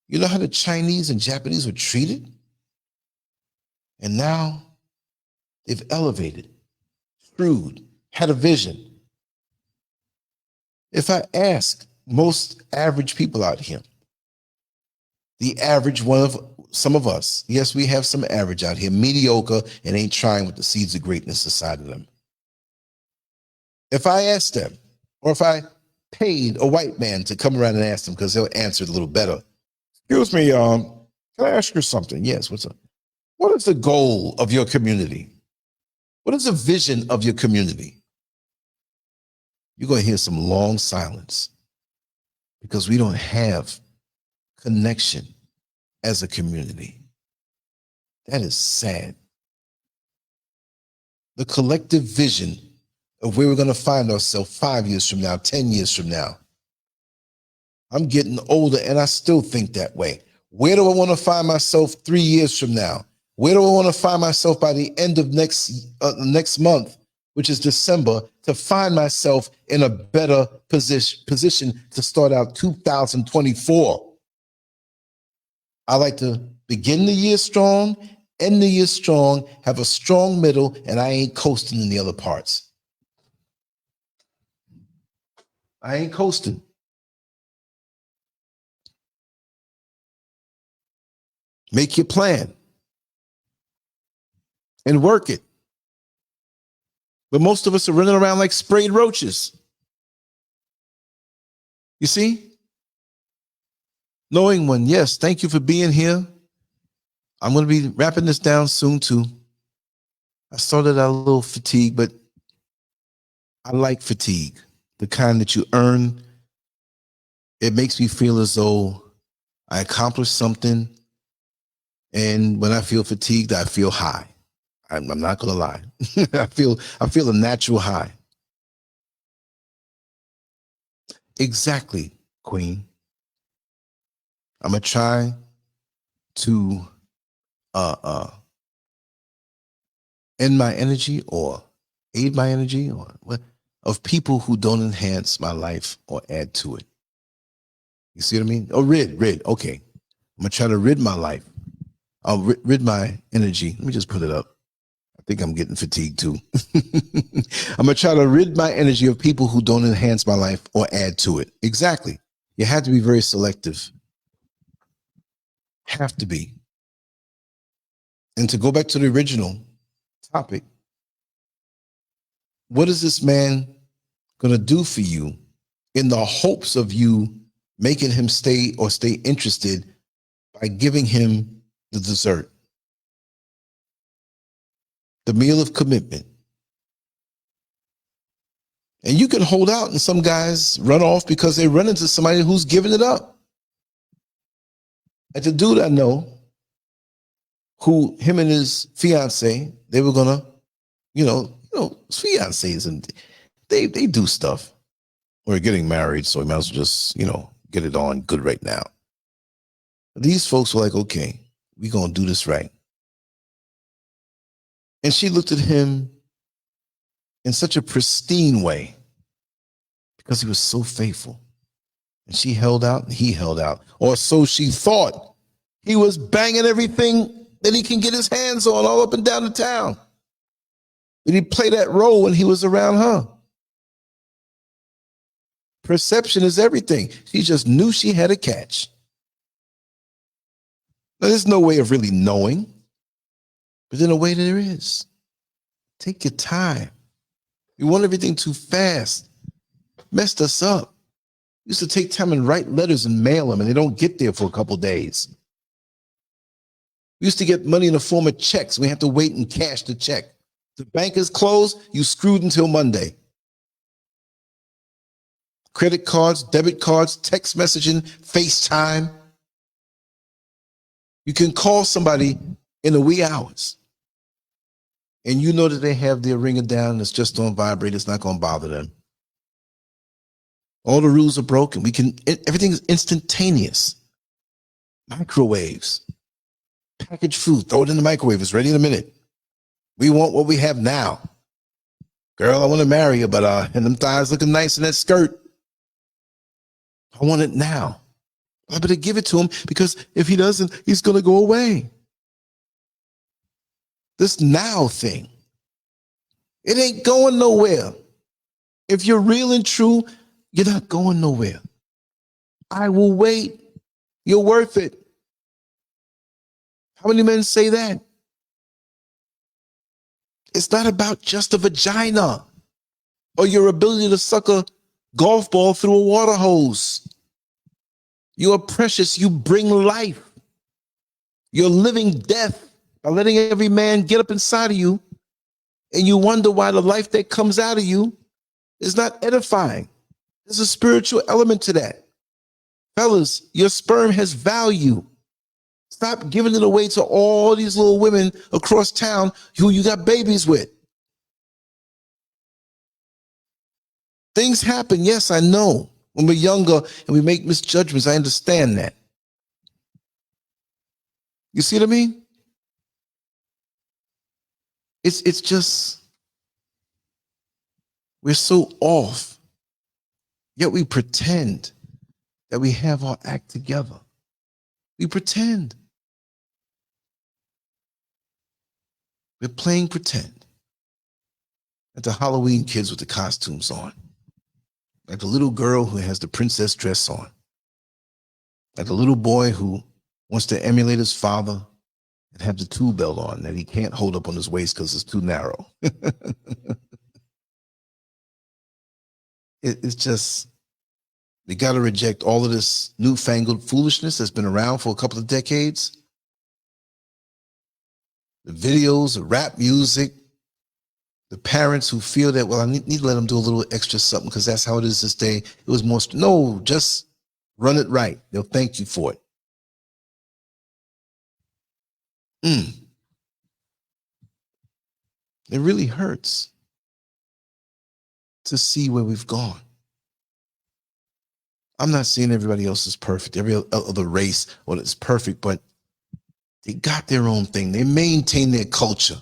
You know how the Chinese and Japanese were treated? And now they've elevated, shrewd, had a vision. If I ask most average people out here, the average one of some of us, yes, we have some average out here, mediocre and ain't trying with the seeds of greatness inside of them. If I asked them, or if I paid a white man to come around and ask them, because they'll answer it a little better. Excuse me, can I ask you something? Yes, what's up? What is the goal of your community? What is the vision of your community? You're going to hear some long silence because we don't have connection as a community. That is sad. The collective vision of where we're going to find ourselves 5 years from now, 10 years from now. I'm getting older and I still think that way. Where do I want to find myself 3 years from now? Where do I want to find myself by the end of next month, which is December, to find myself in a better position to start out 2024? I like to begin the year strong, end the year strong, have a strong middle, and I ain't coasting in the other parts. I ain't coasting. Make your plan and work it. But most of us are running around like sprayed roaches. You see? Knowing one, yes, thank you for being here. I'm going to be wrapping this down soon too. I started out a little fatigued, but I like fatigue, the kind that you earn. It makes me feel as though I accomplished something. And when I feel fatigued, I feel high. I'm not going to lie. I feel a natural high. Exactly, Queen. I'm going to try to end my energy or aid my energy or what of people who don't enhance my life or add to it. You see what I mean? Oh, rid. Okay. I'm going to try to rid my life. I'll rid my energy. Let me just put it up. I think I'm getting fatigued too. I'm going to try to rid my energy of people who don't enhance my life or add to it. Exactly. You have to be very selective. Have to be. And to go back to the original topic, what is this man going to do for you in the hopes of you making him stay interested by giving him the dessert? The meal of commitment. And you can hold out and some guys run off because they run into somebody who's giving it up. Like the dude I know, who him and his fiance, they were gonna, fiancés and they do stuff. We're getting married, so we might as well just, get it on good right now. These folks were like, okay, we're gonna do this right. And she looked at him in such a pristine way because he was so faithful. And she held out and he held out. Or so she thought. He was banging everything that he can get his hands on all up and down the town. Did he play that role when he was around her? Perception is everything. She just knew she had a catch. Now, there's no way of really knowing. But in a way there is. Take your time. You want everything too fast. Messed us up. Used to take time and write letters and mail them, and they don't get there for a couple days. We used to get money in the form of checks. We had to wait and cash the check. The bank is closed, you screwed until Monday. Credit cards, debit cards, text messaging, FaceTime. You can call somebody in the wee hours. And you know that they have their ringer down, it's just on vibrate, it's not going to bother them. All the rules are broken. Everything is instantaneous. Microwaves. Packaged food, throw it in the microwave, it's ready in a minute. We want what we have now. Girl, I want to marry you, but and them thighs looking nice in that skirt. I want it now. I better give it to him because if he doesn't, he's going to go away. This now thing, it ain't going nowhere. If you're real and true, you're not going nowhere. I will wait. You're worth it. How many men say that? It's not about just a vagina or your ability to suck a golf ball through a water hose. You are precious. You bring life. You're living death by letting every man get up inside of you, and you wonder why the life that comes out of you is not edifying. There's a spiritual element to that. Fellas, your sperm has value. Stop giving it away to all these little women across town who you got babies with. Things happen. Yes, I know. When we're younger and we make misjudgments, I understand that. You see what I mean? It's just, we're so off, yet we pretend that we have our act together. We pretend. We're playing pretend. Like the Halloween kids with the costumes on. Like the little girl who has the princess dress on. Like the little boy who wants to emulate his father and have the tool belt on that he can't hold up on his waist because it's too narrow. It's just, we got to reject all of this newfangled foolishness that's been around for a couple of decades. The videos, the rap music, the parents who feel that, well, I need to let them do a little extra something because that's how it is this day. It was more, no, just run it right. They'll thank you for it. It really hurts to see where we've gone. I'm not saying everybody else is perfect, every other race, well, it's perfect, but they got their own thing. They maintain their culture.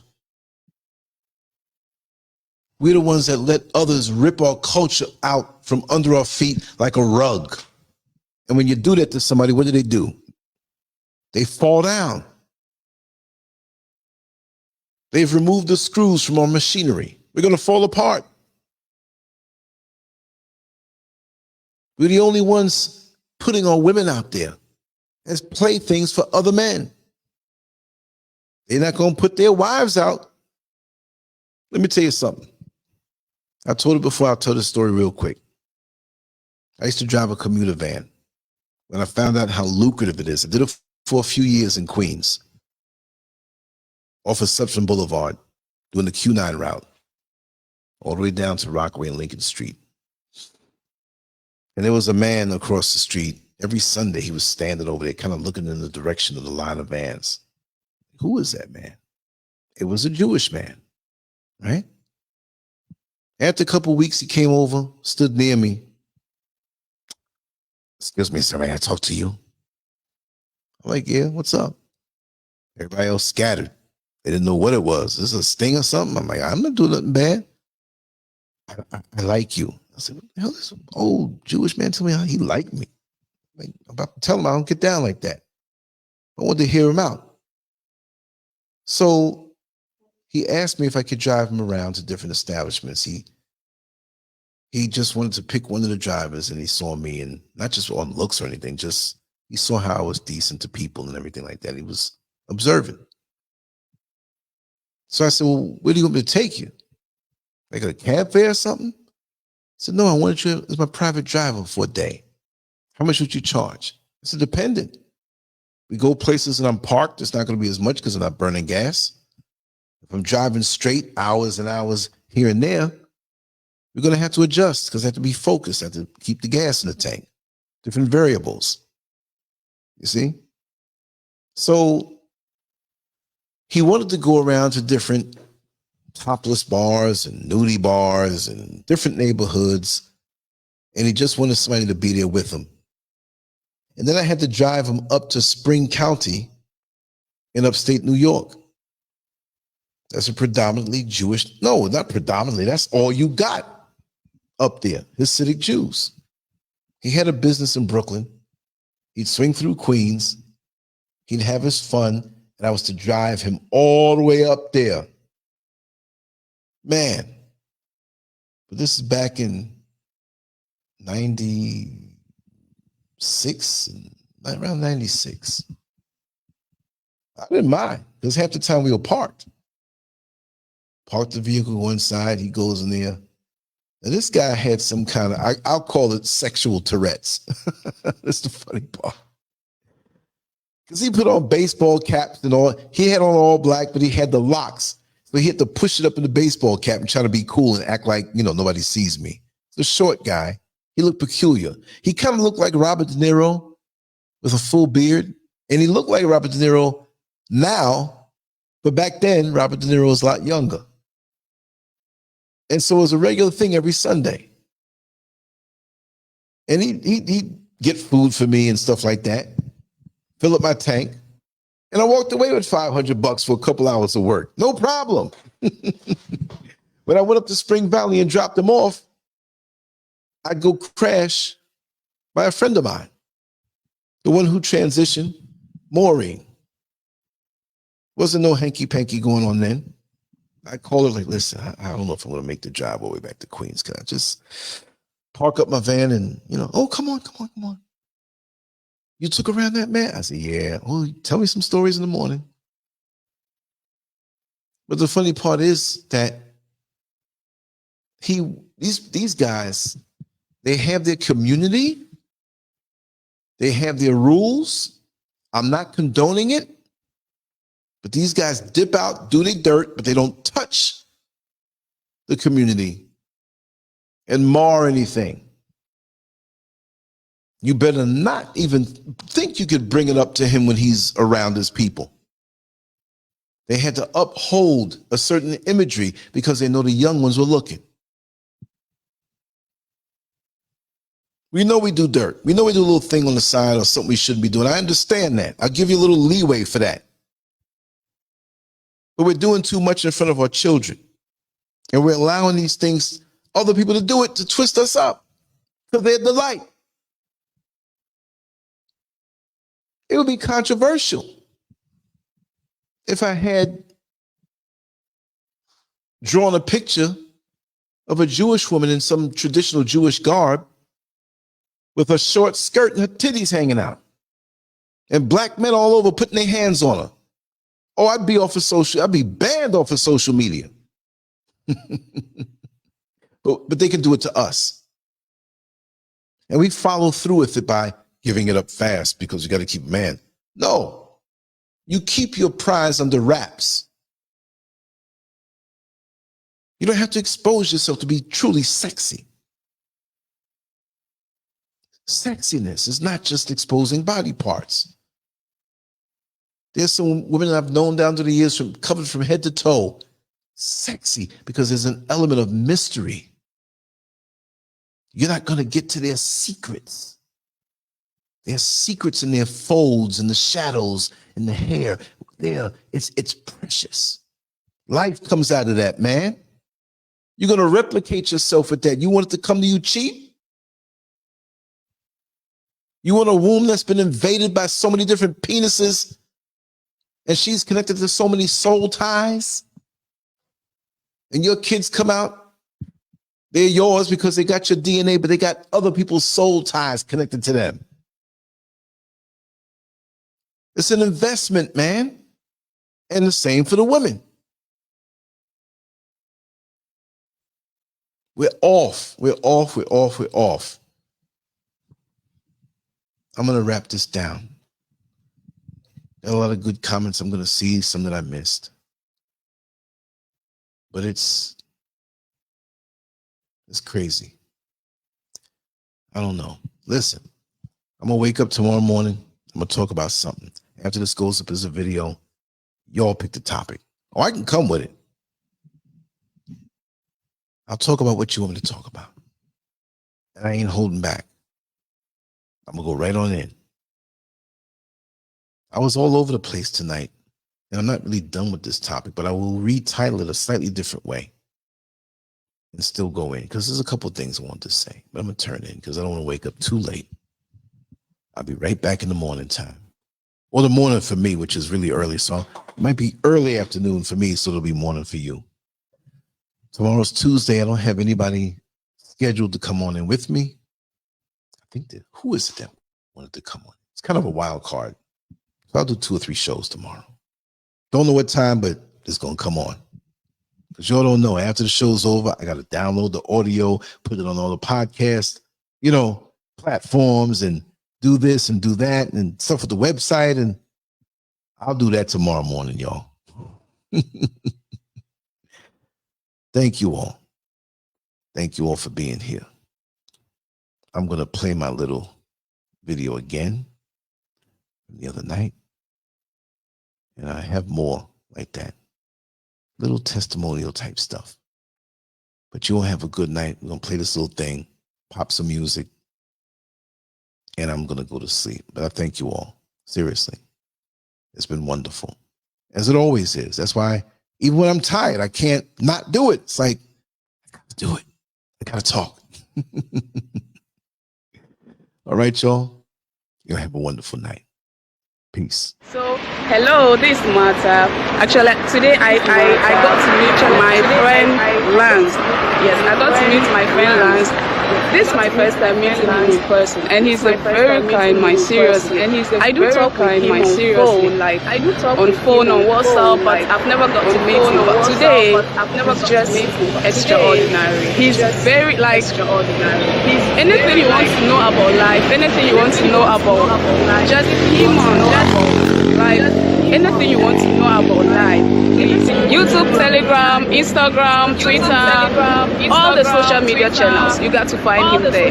We're the ones that let others rip our culture out from under our feet like a rug. And when you do that to somebody, what do? They fall down. They've removed the screws from our machinery. We're going to fall apart. We're the only ones putting our women out there as playthings for other men. They're not going to put their wives out. Let me tell you something. I told it before. I'll tell this story real quick. I used to drive a commuter van. When I found out how lucrative it is, I did it for a few years in Queens, off of Sutphen Boulevard, doing the Q9 route, all the way down to Rockaway and Lincoln Street. And there was a man across the street. Every Sunday, he was standing over there, kind of looking in the direction of the line of vans. Who was that man? It was a Jewish man, right? After a couple of weeks, he came over, stood near me. Excuse me, sir, may I talk to you? I'm like, yeah, what's up? Everybody else scattered. They didn't know what it was. Is this a sting or something? I'm like, I'm not doing nothing bad. I like you. I said, what the hell is this old Jewish man tell me how he liked me? Like, I'm about to tell him I don't get down like that. I wanted to hear him out. So he asked me if I could drive him around to different establishments. He just wanted to pick one of the drivers, and he saw me, and not just on looks or anything, just he saw how I was decent to people and everything like that. He was observant. So I said, well, where do you want me to take you? Like a cab fare or something? I said, no, I wanted you as my private driver for a day. How much would you charge? I said, dependent. We go places and I'm parked. It's not going to be as much because I'm not burning gas. If I'm driving straight hours and hours here and there, we're going to have to adjust because I have to be focused. I have to keep the gas in the tank. Different variables. You see? So he wanted to go around to different topless bars and nudie bars and different neighborhoods. And he just wanted somebody to be there with him. And then I had to drive him up to Spring County in upstate New York. That's a predominantly Jewish, no, not predominantly, that's all you got up there, Hasidic Jews. He had a business in Brooklyn. He'd swing through Queens. He'd have his fun, and I was to drive him all the way up there. Man, but this is back in 96, around 96. I didn't mind because half the time we were parked. Parked the vehicle one side, he goes in there. And this guy had some kind of, I'll call it sexual Tourette's. That's the funny part. Because he put on baseball caps and all. He had on all black, but he had the locks. So he had to push it up in the baseball cap and try to be cool and act like, nobody sees me. The short guy. He looked peculiar. He kind of looked like Robert De Niro with a full beard. And he looked like Robert De Niro now, but back then, Robert De Niro was a lot younger. And so it was a regular thing every Sunday. And he'd get food for me and stuff like that, fill up my tank. And I walked away with $500 for a couple hours of work. No problem. When I went up to Spring Valley and dropped them off, I'd go crash by a friend of mine, the one who transitioned, Maureen. Wasn't no hanky-panky going on then. I called her like, listen, I don't know if I'm going to make the drive all the way back to Queens. Can I just park up my van and, oh, come on. You took around that man? I said, yeah. Oh, tell me some stories in the morning. But the funny part is that these guys, they have their community. They have their rules. I'm not condoning it. But these guys dip out, do their dirt, but they don't touch the community and mar anything. You better not even think you could bring it up to him when he's around his people. They had to uphold a certain imagery because they know the young ones were looking. We know we do dirt. We know we do a little thing on the side or something we shouldn't be doing. I understand that. I'll give you a little leeway for that. But we're doing too much in front of our children. And we're allowing these things, other people to do it, to twist us up because they're the light. It would be controversial if I had drawn a picture of a Jewish woman in some traditional Jewish garb with a short skirt and her titties hanging out, and black men all over putting their hands on her. Oh, I'd be banned off of social media. but they can do it to us. And we follow through with it by giving it up fast because you got to keep man. No, you keep your prize under wraps. You don't have to expose yourself to be truly sexy. Sexiness is not just exposing body parts. There's some women that I've known down through the years covered from head to toe. Sexy because there's an element of mystery. You're not going to get to their secrets. There's secrets in their folds and the shadows and the hair. It's precious. Life comes out of that, man. You're going to replicate yourself with that. You want it to come to you cheap? You want a womb that's been invaded by so many different penises and she's connected to so many soul ties? And your kids come out, they're yours because they got your DNA, but they got other people's soul ties connected to them. It's an investment, man. And the same for the women. We're off. I'm going to wrap this down. Got a lot of good comments I'm going to see, some that I missed. But it's crazy. I don't know. Listen, I'm going to wake up tomorrow morning. I'm going to talk about something. After this goes up as a video, y'all pick the topic. Oh, I can come with it. I'll talk about what you want me to talk about. And I ain't holding back. I'm going to go right on in. I was all over the place tonight. And I'm not really done with this topic, but I will retitle it a slightly different way and still go in because there's a couple of things I want to say, but I'm going to turn in because I don't want to wake up too late. I'll be right back in the morning time, or the morning for me, which is really early. So it might be early afternoon for me, so it'll be morning for you. Tomorrow's Tuesday. I don't have anybody scheduled to come on in with me. I think that, who is it that wanted to come on? It's kind of a wild card. So I'll do 2 or 3 shows tomorrow. Don't know what time, but it's going to come on. Because y'all don't know, after the show's over, I got to download the audio, put it on all the podcast, platforms, and do this and do that and stuff with the website. And I'll do that tomorrow morning, y'all. Thank you all. Thank you all for being here. I'm going to play my little video again from the other night. And I have more like that. Little testimonial type stuff. But you all have a good night. We're going to play this little thing, pop some music, and I'm going to go to sleep. But I thank you all. Seriously. It's been wonderful, as it always is. That's why even when I'm tired, I can't not do it. It's like, I gotta do it. I gotta talk. All right, y'all. You're gonna have a wonderful night. Peace. So, hello, this is Martha. Actually, today I got to meet my friend Lance. Yes, I got to meet my friend Lance. This is my first time meeting him in person, and he's a very kind man, seriously. And I do talk with him on phone, like on phone, on WhatsApp, but I've never got to meet him. But today, he's just extraordinary. He's very, like, anything you want to know about life, anything you want to know about just him, like, anything you want to know about life, please. YouTube, Telegram, Instagram, Twitter, all the social media channels, you got to find him there.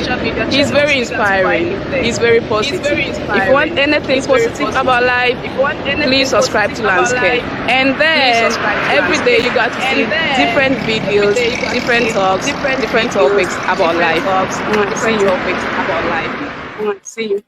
He's very inspiring. He's very positive. If you want anything positive about life, please subscribe to Lancescurv. And then every day you got to see different videos, different talks, different topics about life. See you.